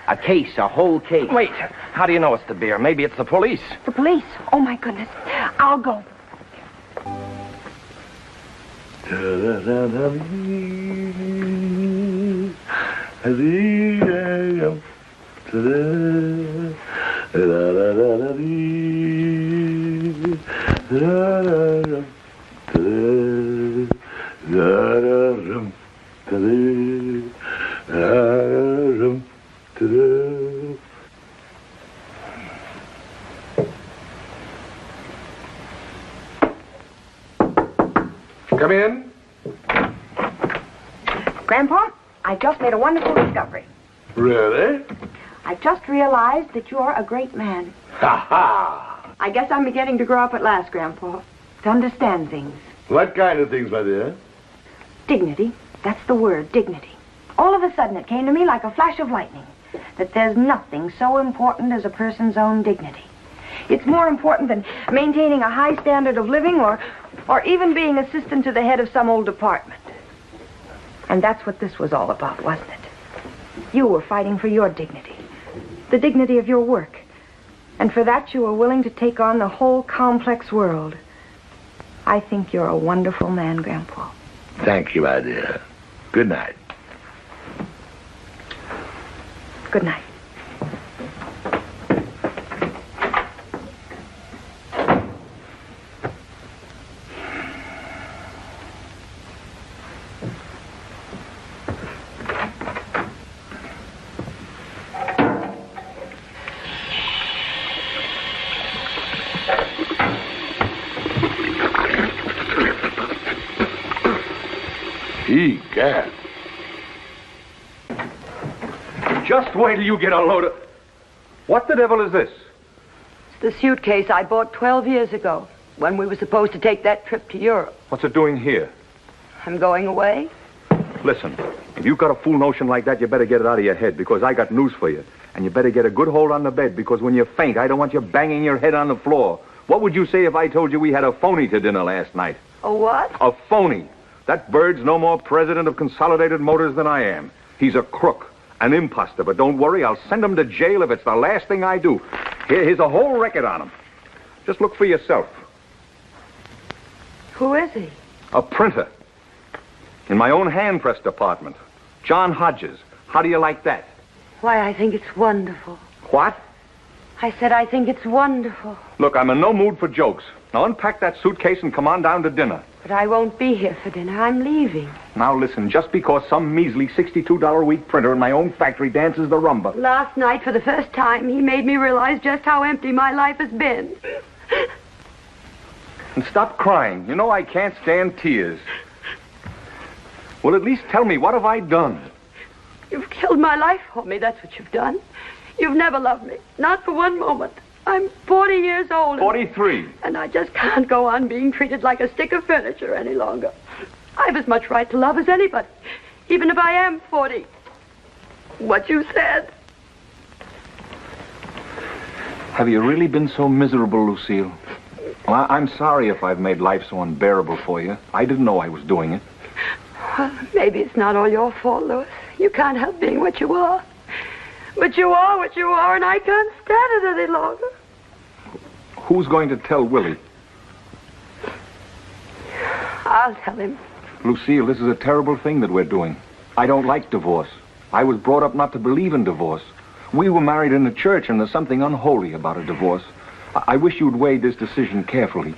A case, a whole case. Wait, how do you know it's the beer? Maybe it's the police. The police? Oh, my goodness. I'll go. Come in. Grandpa, I just made a wonderful discovery. Really? I just realized that you're a great man. Ha ha! I guess I'm beginning to grow up at last, Grandpa, to understand things. What kind of things, my dear? Dignity. That's the word, dignity. All of a sudden, it came to me like a flash of lightning that there's nothing so important as a person's own dignity. It's more important than maintaining a high standard of living or even being assistant to the head of some old department. And that's what this was all about, wasn't it? You were fighting for your dignity, the dignity of your work. And for that, you were willing to take on the whole complex world. I think you're a wonderful man, Grandpa. Thank you, my dear. Good night. Good night. Egad. Just wait till you get a load of... What the devil is this? It's the suitcase I bought 12 years ago when we were supposed to take that trip to Europe. What's it doing here? I'm going away. Listen, if you've got a fool notion like that, you better get it out of your head, because I got news for you. And you better get a good hold on the bed, because when you faint, I don't want you banging your head on the floor. What would you say if I told you we had a phony to dinner last night? A what? A phony. That bird's no more president of Consolidated Motors than I am. He's a crook, an imposter, but don't worry, I'll send him to jail if it's the last thing I do. Here's a whole record on him. Just look for yourself. Who is he? A printer. In my own hand-press department. John Hodges. How do you like that? Why, I think it's wonderful. What? I said I think it's wonderful. Look, I'm in no mood for jokes. Now unpack that suitcase and come on down to dinner. But I won't be here for dinner. I'm leaving. Now listen, just because some measly $62 a week printer in my own factory dances the rumba. Last night, for the first time, he made me realize just how empty my life has been. And stop crying. You know I can't stand tears. Well, at least tell me, what have I done? You've killed my life for me, that's what you've done. You've never loved me, not for one moment. I'm 40 years old. 43. And I just can't go on being treated like a stick of furniture any longer. I've as much right to love as anybody, even if I am 40. What you said. Have you really been so miserable, Lucille? Well, I'm sorry if I've made life so unbearable for you. I didn't know I was doing it. Well, maybe it's not all your fault, Louis. You can't help being what you are. But you are what you are, and I can't stand it any longer. Who's going to tell Willie? I'll tell him. Lucille, this is a terrible thing that we're doing. I don't like divorce. I was brought up not to believe in divorce. We were married in the church, and there's something unholy about a divorce. I wish you'd weigh this decision carefully.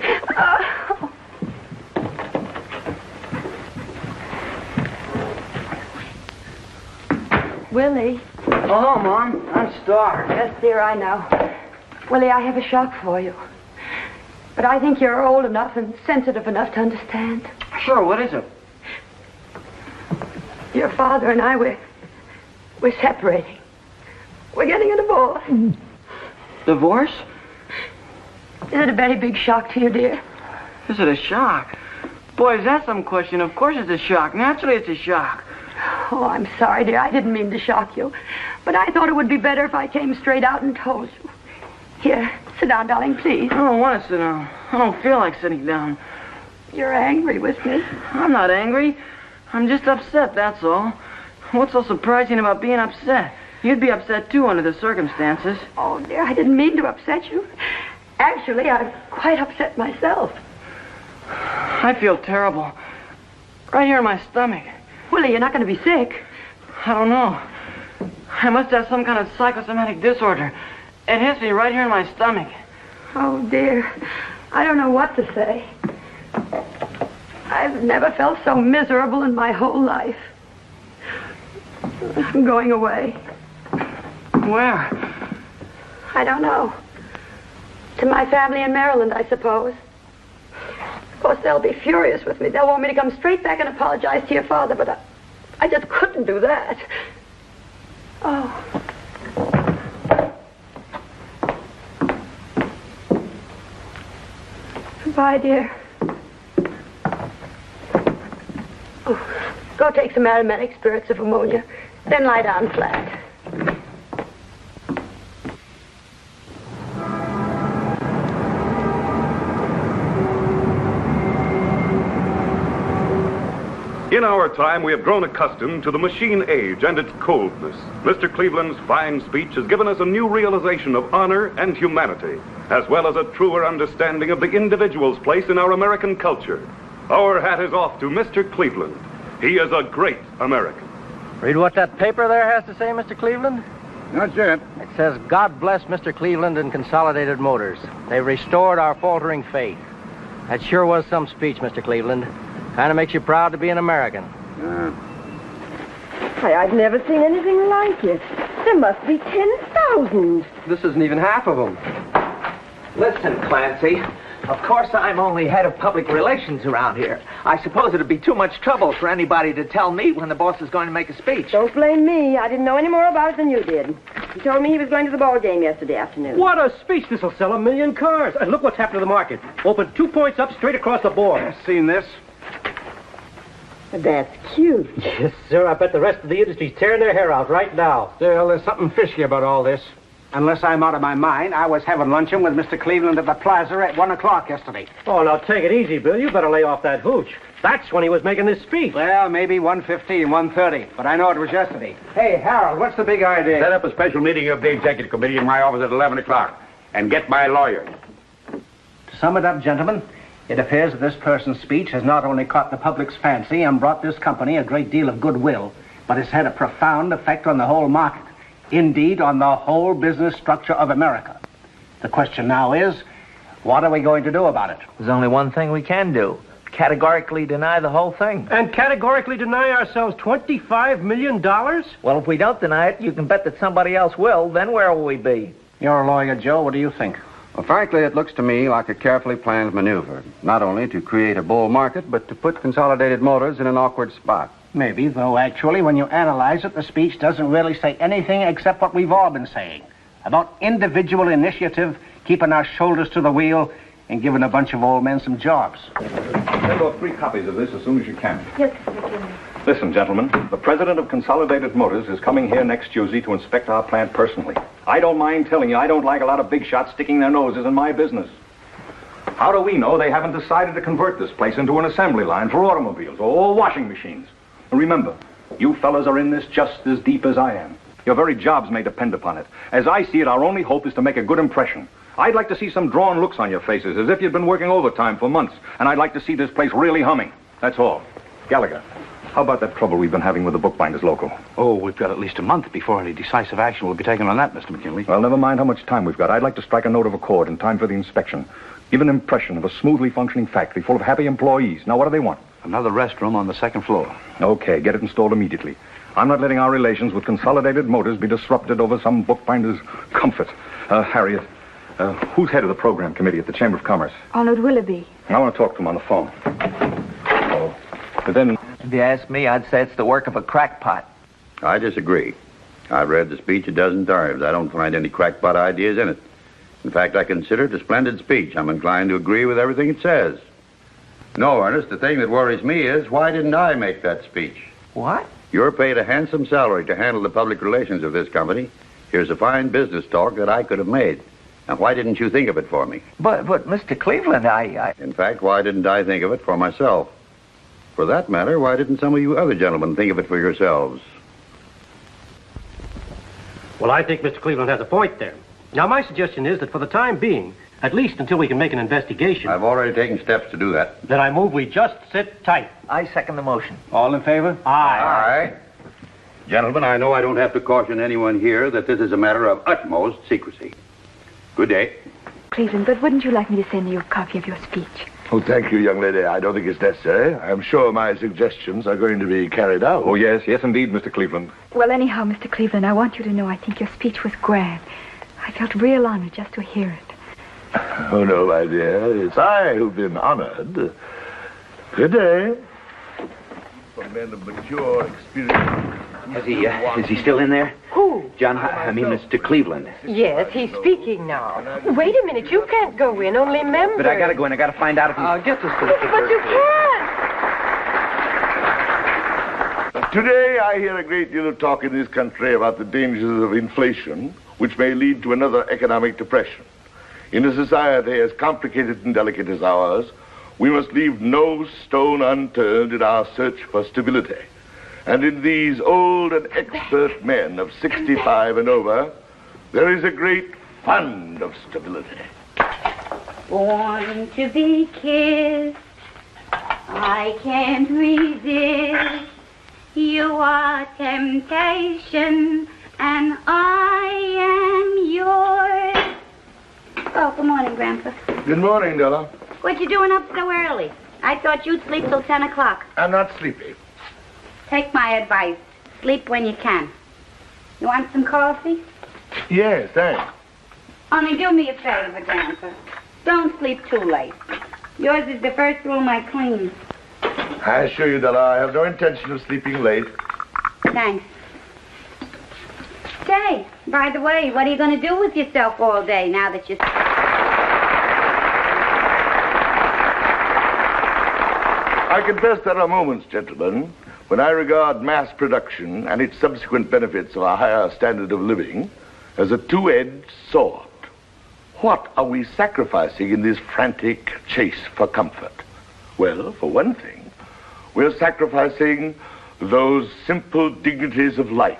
Willie. Oh, Mom, I'm starved. Yes, dear, I know. Willie, I have a shock for you. But I think you're old enough and sensitive enough to understand. Sure, what is it? Your father and I, we're separating. We're getting a divorce. Divorce? Is it a very big shock to you, dear? Is it a shock? Boy, is that some question? Of course it's a shock. Naturally it's a shock. Oh, I'm sorry, dear. I didn't mean to shock you. But I thought it would be better if I came straight out and told you. Here, sit down, darling, please. I don't want to sit down. I don't feel like sitting down. You're angry with me. I'm not angry. I'm just upset, that's all. What's so surprising about being upset? You'd be upset, too, under the circumstances. Oh, dear, I didn't mean to upset you. Actually, I'm quite upset myself. I feel terrible. Right here in my stomach. Willie, you're not going to be sick. I don't know. I must have some kind of psychosomatic disorder. It hits me right here in my stomach. Oh, dear. I don't know what to say. I've never felt so miserable in my whole life. I'm going away. Where? I don't know. To my family in Maryland, I suppose. Of course, they'll be furious with me. They'll want me to come straight back and apologize to your father, but I just couldn't do that. Oh. Goodbye, dear. Oh, go take some aromatic spirits of ammonia, then lie down flat. In our time, we have grown accustomed to the machine age and its coldness. Mr. Cleveland's fine speech has given us a new realization of honor and humanity, as well as a truer understanding of the individual's place in our American culture. Our hat is off to Mr. Cleveland. He is a great American. Read what that paper there has to say, Mr. Cleveland? Not yet. It says, God bless Mr. Cleveland and Consolidated Motors. They restored our faltering faith. That sure was some speech, Mr. Cleveland. Kind of makes you proud to be an American. I've never seen anything like it. There must be 10,000. This isn't even half of them. Listen, Clancy. Of course, I'm only head of public relations around here. I suppose it'd be too much trouble for anybody to tell me when the boss is going to make a speech. Don't blame me. I didn't know any more about it than you did. He told me he was going to the ball game yesterday afternoon. What a speech. This will sell 1 million cars. And look what's happened to the market. Opened 2 points up straight across the board. Seen this? That's cute. Yes, sir. I bet the rest of the industry's tearing their hair out right now. Still, there's something fishy about all this. Unless I'm out of my mind, I was having luncheon with Mr. Cleveland at the plaza at 1 o'clock yesterday. Oh, now take it easy, Bill. You better lay off that hooch. That's when he was making this speech. Well, maybe 1:15, 1:30, but I know it was yesterday. Hey, Harold, what's the big idea? Set up a special meeting of the executive committee in my office at 11 o'clock. And get my lawyer. To sum it up, gentlemen, it appears that this person's speech has not only caught the public's fancy and brought this company a great deal of goodwill, but has had a profound effect on the whole market. Indeed, on the whole business structure of America. The question now is, what are we going to do about it? There's only one thing we can do. Categorically deny the whole thing. And categorically deny ourselves $25 million? Well, if we don't deny it, you can bet that somebody else will. Then where will we be? You're a lawyer, Joe. What do you think? Well, frankly, it looks to me like a carefully planned maneuver. Not only to create a bull market, but to put Consolidated Motors in an awkward spot. Maybe, though actually, when you analyze it, the speech doesn't really say anything except what we've all been saying. About individual initiative, keeping our shoulders to the wheel, and giving a bunch of old men some jobs. Send off 3 copies of this as soon as you can. Yes, Mr. McKinley. Listen, gentlemen, the president of Consolidated Motors is coming here next Tuesday to inspect our plant personally. I don't mind telling you, I don't like a lot of big shots sticking their noses in my business. How do we know they haven't decided to convert this place into an assembly line for automobiles or washing machines? And remember, you fellas are in this just as deep as I am. Your very jobs may depend upon it. As I see it, our only hope is to make a good impression. I'd like to see some drawn looks on your faces, as if you'd been working overtime for months, and I'd like to see this place really humming. That's all. Gallagher, how about that trouble we've been having with the bookbinders local? Oh, we've got at least a month before any decisive action will be taken on that, Mr. McKinley. Well, never mind how much time we've got. I'd like to strike a note of accord in time for the inspection. Give an impression of a smoothly functioning factory full of happy employees. Now, what do they want? Another restroom on the 2nd floor. Okay, get it installed immediately. I'm not letting our relations with Consolidated Motors be disrupted over some bookbinder's comfort. Harriet, who's head of the program committee at the Chamber of Commerce? Arnold Willoughby. I want to talk to him on the phone. Oh. But then... If you ask me, I'd say it's the work of a crackpot. I disagree. I've read the speech a dozen times. I don't find any crackpot ideas in it. In fact, I consider it a splendid speech. I'm inclined to agree with everything it says. No, Ernest, the thing that worries me is, why didn't I make that speech? What? You're paid a handsome salary to handle the public relations of this company. Here's a fine business talk that I could have made. Now, why didn't you think of it for me? But Mr. Cleveland, I... In fact, why didn't I think of it for myself? For that matter, why didn't some of you other gentlemen think of it for yourselves? Well, I think Mr. Cleveland has a point there. Now, my suggestion is that for the time being, at least until we can make an investigation... I've already taken steps to do that. Then I move we just sit tight. I second the motion. All in favor? Aye. Gentlemen, I know I don't have to caution anyone here that this is a matter of utmost secrecy. Good day. Cleveland, but wouldn't you like me to send you a copy of your speech? Oh, thank you, young lady. I don't think it's necessary. I'm sure my suggestions are going to be carried out. Oh, yes, indeed, Mr. Cleveland. Well, anyhow, Mr. Cleveland, I want you to know I think your speech was grand. I felt real honored just to hear it. Oh, no, my dear. It's I who've been honored. Good day. For men of mature experience... Is he still in there? Who? John, I mean Mr. Cleveland. Yes, he's speaking now. Wait a minute, you can't go in, only members. But I gotta go in, I gotta find out if he's... Get this But you can't! Today, I hear a great deal of talk in this country about the dangers of inflation, which may lead to another economic depression. In a society as complicated and delicate as ours, we must leave no stone unturned in our search for stability. And in these old and expert men of 65 and over, there is a great fund of stability. Born to be kissed, I can't resist. You are temptation, and I am yours. Oh, good morning, Grandpa. Good morning, Della. What you doing up so early? I thought you'd sleep till 10 o'clock. I'm not sleepy. Take my advice. Sleep when you can. You want some coffee? Yes, thanks. Only do me a favor, Grandpa. Don't sleep too late. Yours is the first room I clean. I assure you, Della, I have no intention of sleeping late. Thanks. Say, by the way, what are you going to do with yourself all day now that you're... I confess there are moments, gentlemen, when I regard mass production and its subsequent benefits of a higher standard of living as a two-edged sword. What are we sacrificing in this frantic chase for comfort? Well, for one thing, we're sacrificing those simple dignities of life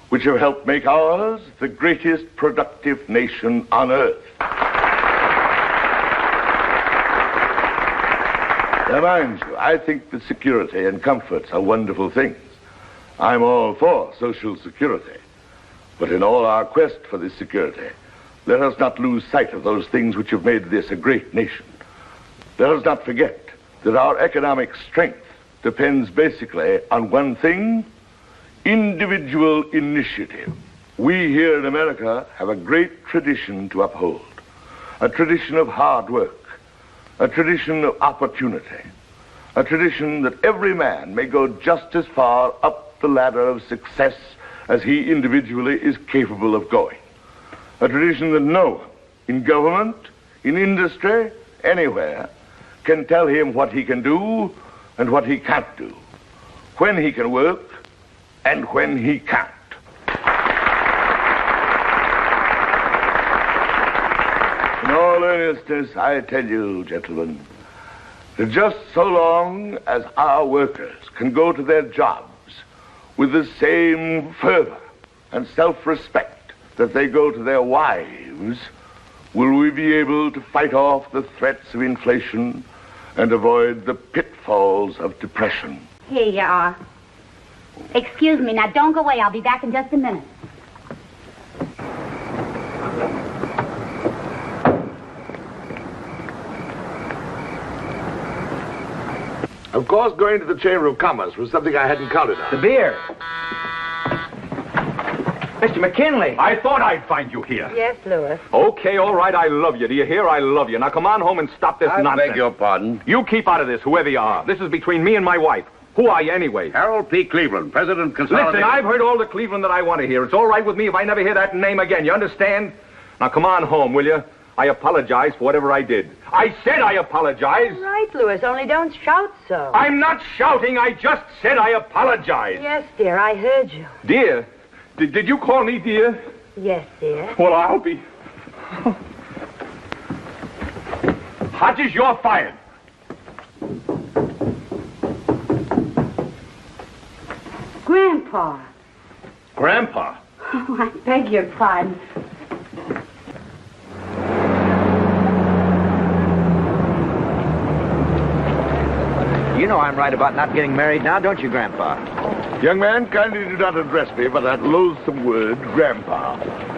which have helped make ours the greatest productive nation on earth. Now, mind you, I think that security and comforts are wonderful things. I'm all for social security. But in all our quest for this security, let us not lose sight of those things which have made this a great nation. Let us not forget that our economic strength depends basically on one thing: individual initiative. We here in America have a great tradition to uphold, a tradition of hard work, a tradition of opportunity, a tradition that every man may go just as far up the ladder of success as he individually is capable of going. A tradition that no one, in government, in industry, anywhere, can tell him what he can do and what he can't do, when he can work and when he can't. In all earnestness, I tell you, gentlemen, that just so long as our workers can go to their jobs with the same fervor and self-respect that they go to their wives, will we be able to fight off the threats of inflation and avoid the pitfalls of depression. Here you are. Excuse me. Now, don't go away. I'll be back in just a minute. Of course, going to the Chamber of Commerce was something I hadn't counted on. The beer. Mr. McKinley. I thought I'd find you here. Yes, Louis. Okay, all right, I love you. Do you hear? I love you. Now come on home and stop this I nonsense. beg your pardon. You keep out of this, whoever you are. This is between me and my wife. Who are you anyway? Harold P. Cleveland, President of Consolidated... Listen, I've heard all the Cleveland that I want to hear. It's all right with me if I never hear that name again. You understand? Now come on home, will you? I apologize for whatever I did. I said I apologize. Right, Louis, only don't shout so. I'm not shouting. I just said I apologize. Yes, dear, I heard you. Dear? Did you call me dear? Yes, dear. Well, I'll be... Hodges, you're fired. Grandpa. Grandpa? Oh, I beg your pardon. You know I'm right about not getting married now, don't you, Grandpa? Young man, kindly do not address me by that loathsome word, Grandpa.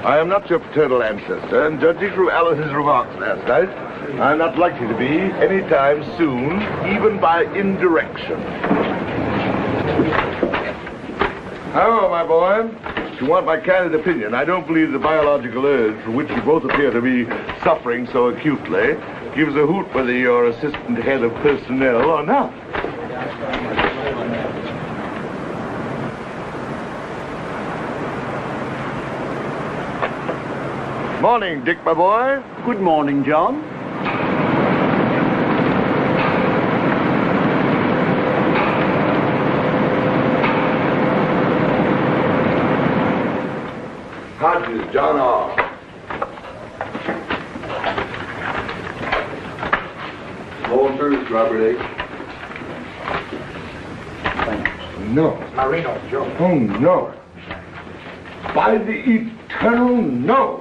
I am not your paternal ancestor, and judging from Alice's remarks last night, I'm not likely to be any time soon, even by indirection. However, my boy, if you want my candid opinion, I don't believe the biological urge from which you both appear to be suffering so acutely gives a hoot whether you're assistant head of personnel or not. Morning, Dick, my boy. Good morning, John. Hodges, John R. All service, Robert H. No. Marino, Joe. Oh, no. By the eternal no.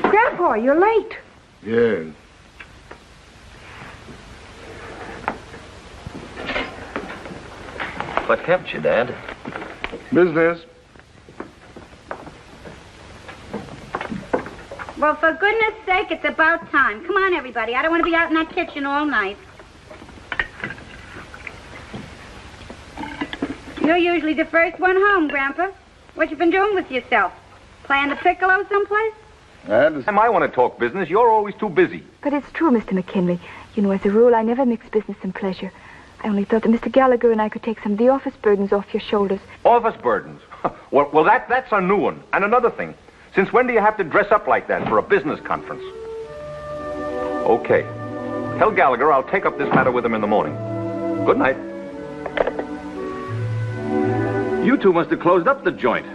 Grandpa, you're late. Yes. What kept you, Dad? Business. Well, for goodness sake, it's about time. Come on, everybody. I don't want to be out in that kitchen all night. You're usually the first one home, Grandpa. What you been doing with yourself? Playing the piccolo someplace? I want to talk business. You're always too busy. But it's true, Mr. McKinley. You know, as a rule, I never mix business and pleasure. I only thought that Mr. Gallagher and I could take some of the office burdens off your shoulders. Office burdens? well, that's a new one. And another thing. Since when do you have to dress up like that for a business conference? Okay. Tell Gallagher I'll take up this matter with him in the morning. Good night. You two must have closed up the joint.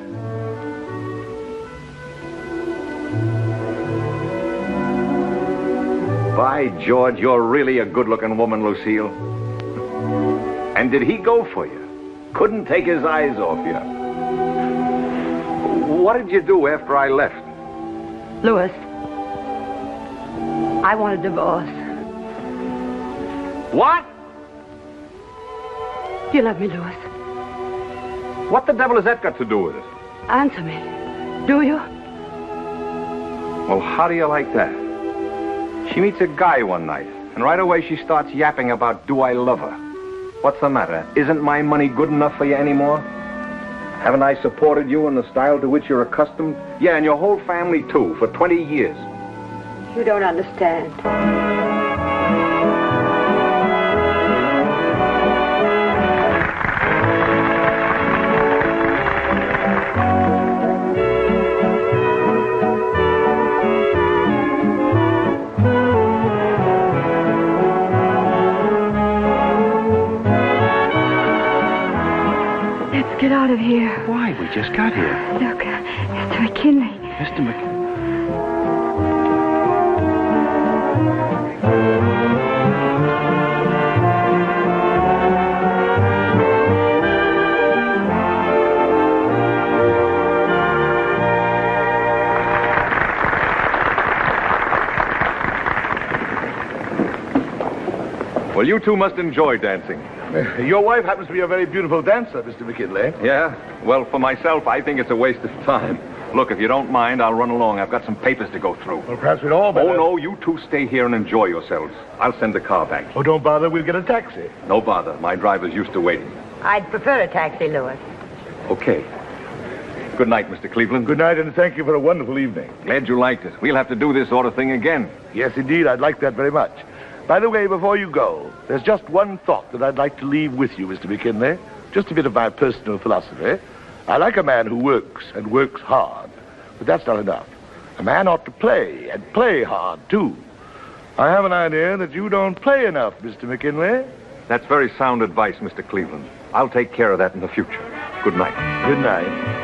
By George, you're really a good-looking woman, Lucille. And did he go for you? Couldn't take his eyes off you. What did you do after I left? Louis, I want a divorce. What? You love me, Louis. What the devil has that got to do with it? Answer me. Do you? Well, how do you like that? She meets a guy one night, and right away she starts yapping about, do I love her? What's the matter? Isn't my money good enough for you anymore? Haven't I supported you in the style to which you're accustomed? Yeah, and your whole family, too, for 20 years. You don't understand. Get out of here. Why? We just got here. Look, Mr. McKinley. Mr. McKinley. Well, you two must enjoy dancing. Your wife happens to be a very beautiful dancer, Mr. McKinley. Yeah? Well, for myself, I think it's a waste of time. Look, if you don't mind, I'll run along. I've got some papers to go through. Well, perhaps we'd all better... Oh, no, you two stay here and enjoy yourselves. I'll send the car back. Oh, don't bother. We'll get a taxi. No bother. My driver's used to waiting. I'd prefer a taxi, Louis. Okay. Good night, Mr. Cleveland. Good night, and thank you for a wonderful evening. Glad you liked it. We'll have to do this sort of thing again. Yes, indeed. I'd like that very much. By the way, before you go, there's just one thought that I'd like to leave with you, Mr. McKinley. Just a bit of my personal philosophy. I like a man who works, and works hard. But that's not enough. A man ought to play, and play hard, too. I have an idea that you don't play enough, Mr. McKinley. That's very sound advice, Mr. Cleveland. I'll take care of that in the future. Good night. Good night.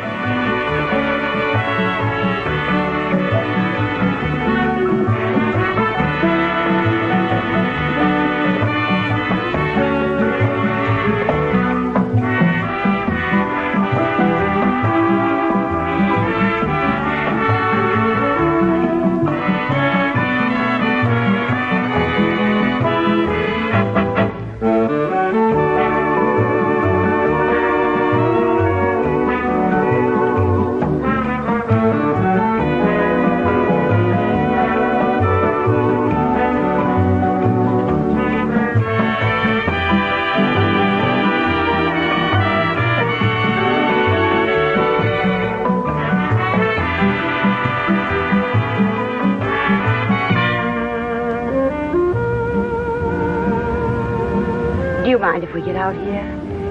you mind if we get out here?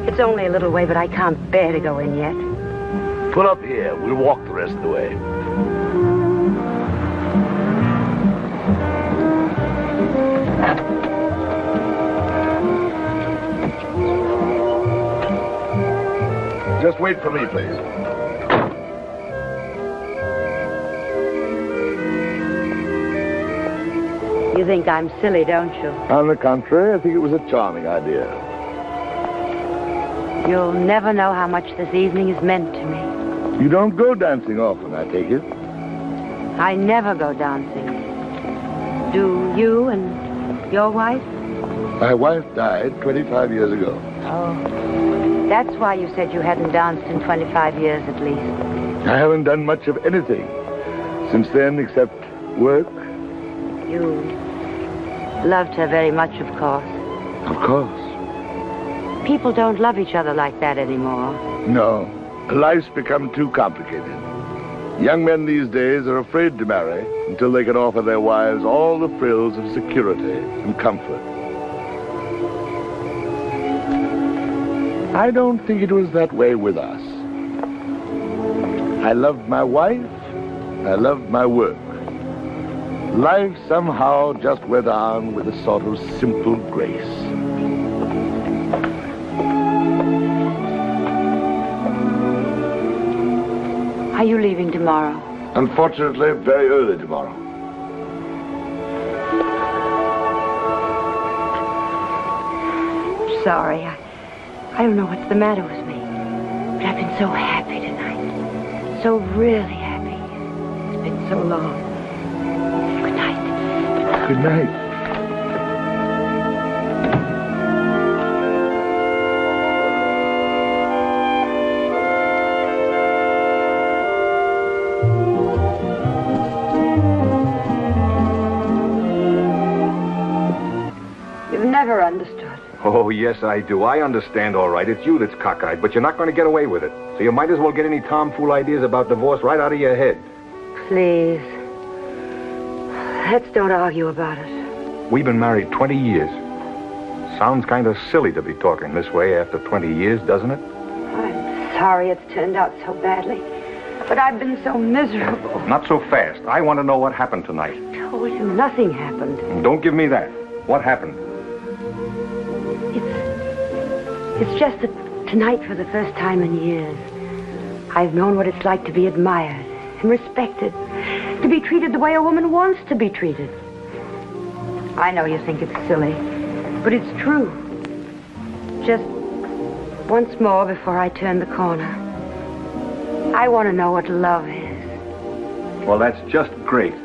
It's only a little way, but I can't bear to go in yet. Pull up here. We'll walk the rest of the way. Just wait for me, please. You think I'm silly, don't you? On the contrary, I think it was a charming idea. You'll never know how much this evening has meant to me. You don't go dancing often, I take it. I never go dancing. Do you and your wife? My wife died 25 years ago. Oh, that's why you said you hadn't danced in 25 years at least. I haven't done much of anything since then except work. You loved her very much, of course. Of course. People don't love each other like that anymore. No. Life's become too complicated. Young men these days are afraid to marry until they can offer their wives all the frills of security and comfort. I don't think it was that way with us. I loved my wife. I loved my work. Life somehow just went on with a sort of simple grace. Are you leaving tomorrow? Unfortunately, very early tomorrow. Sorry, I don't know what's the matter with me. But I've been so happy tonight. So really happy. It's been so long. Good night. Good night. You've never understood. Oh, yes, I do. I understand all right. It's you that's cockeyed, but you're not going to get away with it. So you might as well get any tomfool ideas about divorce right out of your head. Please. Let's don't argue about it. We've been married 20 years. Sounds kind of silly to be talking this way after 20 years, doesn't it? I'm sorry it's turned out so badly. But I've been so miserable. Not so fast. I want to know what happened tonight. I told you nothing happened. Don't give me that. What happened? It's just that tonight, for the first time in years, I've known what it's like to be admired and respected, to be treated the way a woman wants to be treated. I know you think it's silly, but it's true. Just once more before I turn the corner, I want to know what love is. Well, that's just great.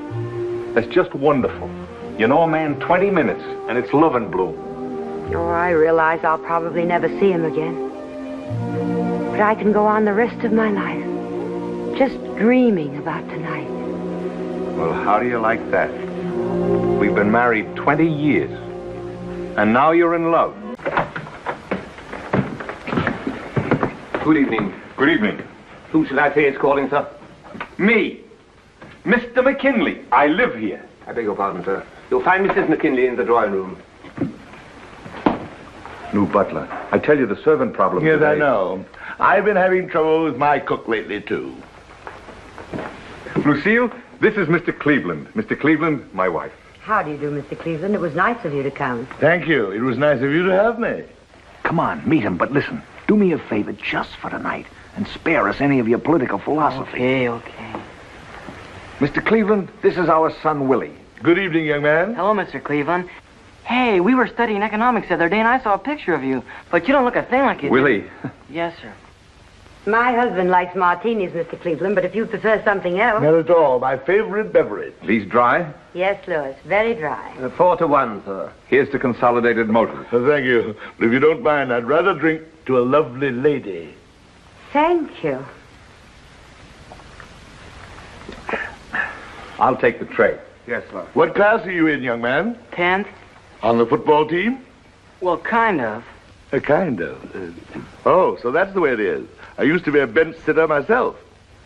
That's just wonderful. You know a man 20 minutes, and it's love and bloom. Oh, I realize I'll probably never see him again. But I can go on the rest of my life just dreaming about tonight. Well, how do you like that? We've been married 20 years, and now you're in love. Good evening. Good evening. Who should I say is calling, sir? Me, Mr. McKinley. I live here. I beg your pardon, sir. You'll find Mrs. McKinley in the drawing room. New butler. I tell you, the servant problem Yes, today. I know. I've been having trouble with my cook lately, too. Lucille, this is Mr. Cleveland. Mr. Cleveland, my wife. How do you do, Mr. Cleveland? It was nice of you to come. Thank you. It was nice of you to have me. Come on, meet him, but listen. Do me a favor just for tonight and spare us any of your political philosophy. Okay. Mr. Cleveland, this is our son, Willie. Good evening, young man. Hello, Mr. Cleveland. Hey, we were studying economics the other day, and I saw a picture of you. But you don't look a thing like you do. Willie. Yes, sir. My husband likes martinis, Mr. Cleveland, but if you prefer something else... Not at all. My favorite beverage. These dry? Yes, Louis. Very dry. 4-1, sir. Here's to Consolidated Motors. Thank you. But if you don't mind, I'd rather drink to a lovely lady. Thank you. I'll take the tray. Yes, sir. What class are you in, young man? 10th? On the football team? Well, kind of. Kind of. Oh, so that's the way it is. I used to be a bench sitter myself.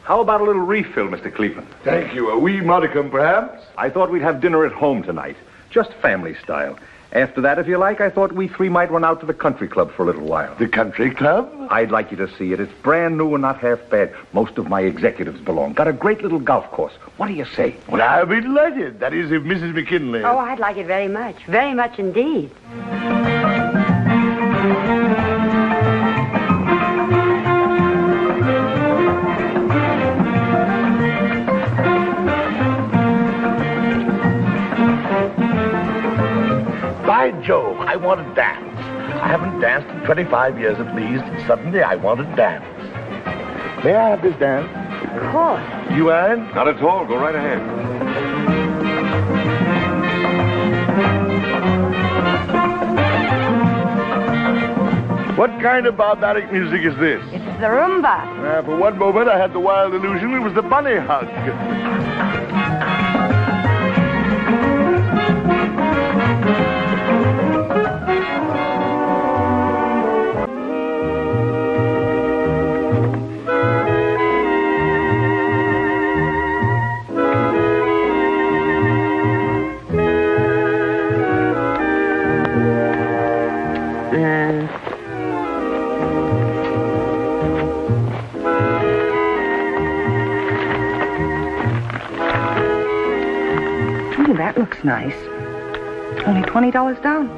How about a little refill, Mr. Cleveland? Thank you. A wee modicum, perhaps? I thought we'd have dinner at home tonight. Just family style. After that, if you like, I thought we three might run out to the country club for a little while. The country club? I'd like you to see it. It's brand new and not half bad. Most of my executives belong. Got a great little golf course. What do you say? Well, I'll be delighted. That is, if Mrs. McKinley... Oh, I'd like it very much. Very much indeed. By Jove, I want to dance. I haven't danced in 25 years at least, and suddenly I want to dance. May I have this dance? Of course. You, Anne? Not at all. Go right ahead. What kind of barbaric music is this? It's the rumba. For one moment, I had the wild illusion it was the bunny hug. That looks nice. Only $20 down.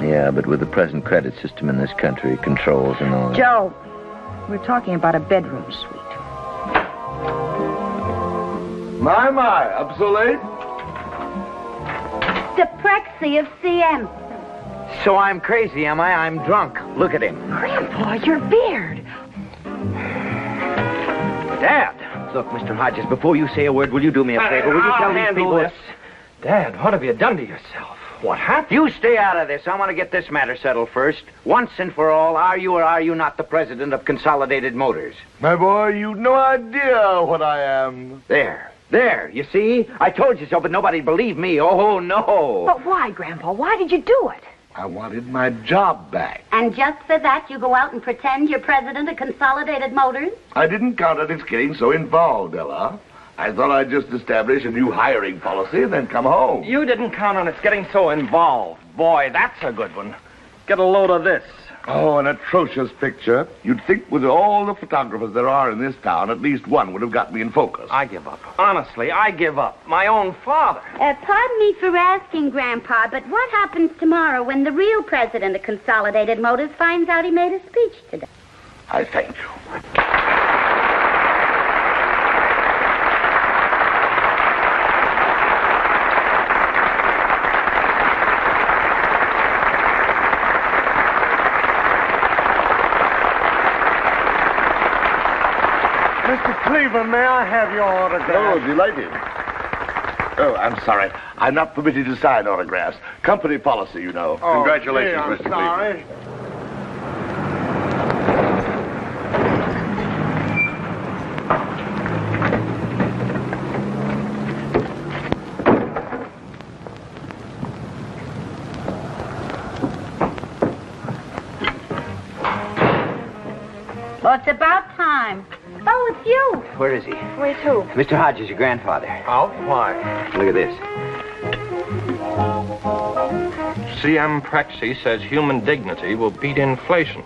Yeah, but with the present credit system in this country, controls and all... Joe, we're talking about a bedroom suite. My, up so late? Deprexy of CM. So I'm crazy, am I? I'm drunk. Look at him. Grandpa, your beard. Dad! Look, Mr. Hodges, before you say a word, will you do me a favor? Will you tell these people this? Dad, what have you done to yourself? What happened? You stay out of this. I want to get this matter settled first. Once and for all, are you or are you not the president of Consolidated Motors? My boy, you've no idea what I am. There, you see? I told you so, but nobody believed me. Oh, no. But why, Grandpa? Why did you do it? I wanted my job back. And just for that, you go out and pretend you're president of Consolidated Motors? I didn't count on its getting so involved, Ella. I thought I'd just establish a new hiring policy and then come home. You didn't count on its getting so involved. Boy, that's a good one. Get a load of this. Oh, an atrocious picture. You'd think with all the photographers there are in this town, at least one would have got me in focus. I give up. Honestly, I give up. My own father. Pardon me for asking, Grandpa, but what happens tomorrow when the real president of Consolidated Motors finds out he made a speech today? I thank you. Mr. Cleveland, may I have your autograph? Oh, delighted. Oh, I'm sorry. I'm not permitted to sign autographs. Company policy, you know. Oh, Congratulations, gee, I'm Mr. sorry. Cleveland. Well, it's about time. Oh, it's you. Where is he? Where's who? Mr. Hodges, your grandfather. Oh, why? Look at this. CM Prexy says human dignity will beat inflation.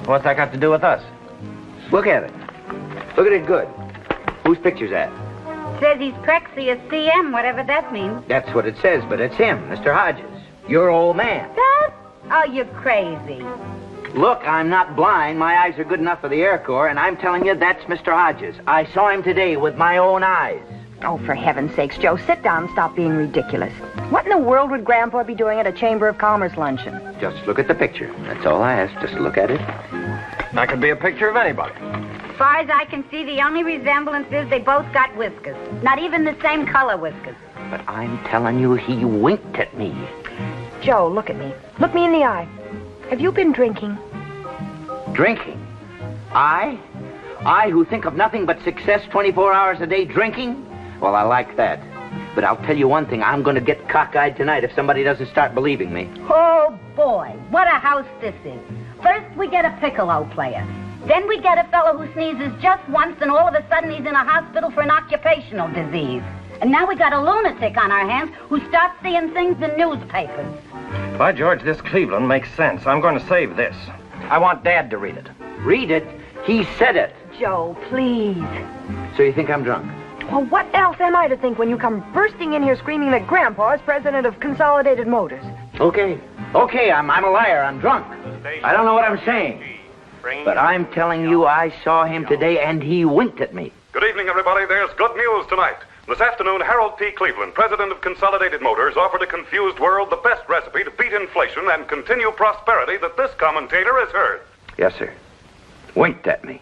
What's that got to do with us? Look at it. Look at it good. Whose picture's that? Says he's Prexy of CM, whatever that means. That's what it says, but it's him, Mr. Hodges. Your old man. That? Oh, you're crazy. Look, I'm not blind. My eyes are good enough for the Air Corps, and I'm telling you, that's Mr. Hodges. I saw him today with my own eyes. Oh, for heaven's sakes, Joe, sit down and stop being ridiculous. What in the world would Grandpa be doing at a Chamber of Commerce luncheon? Just look at the picture. That's all I ask. Just look at it. That could be a picture of anybody. As far as I can see, the only resemblance is they both got whiskers. Not even the same color whiskers. But I'm telling you, he winked at me. Joe, look at me. Look me in the eye. Have you been drinking? Drinking? I who think of nothing but success 24 hours a day drinking? Well, I like that. But I'll tell you one thing. I'm going to get cockeyed tonight if somebody doesn't start believing me. Oh, boy. What a house this is. First, we get a piccolo player. Then we get a fellow who sneezes just once, and all of a sudden he's in a hospital for an occupational disease. And now we got a lunatic on our hands who starts seeing things in newspapers. By George, this Cleveland makes sense. I'm going to save this. I want Dad to read it. Read it? He said it. Joe, please. So you think I'm drunk? Well, what else am I to think when you come bursting in here screaming that Grandpa is president of Consolidated Motors? Okay, I'm a liar. I'm drunk. I don't know what I'm saying. But I'm telling you, I saw him today, and he winked at me. Good evening, everybody. There's good news tonight. This afternoon, Harold P. Cleveland, president of Consolidated Motors, offered a confused world the best recipe to beat inflation and continue prosperity that this commentator has heard. Yes, sir. Winked at me.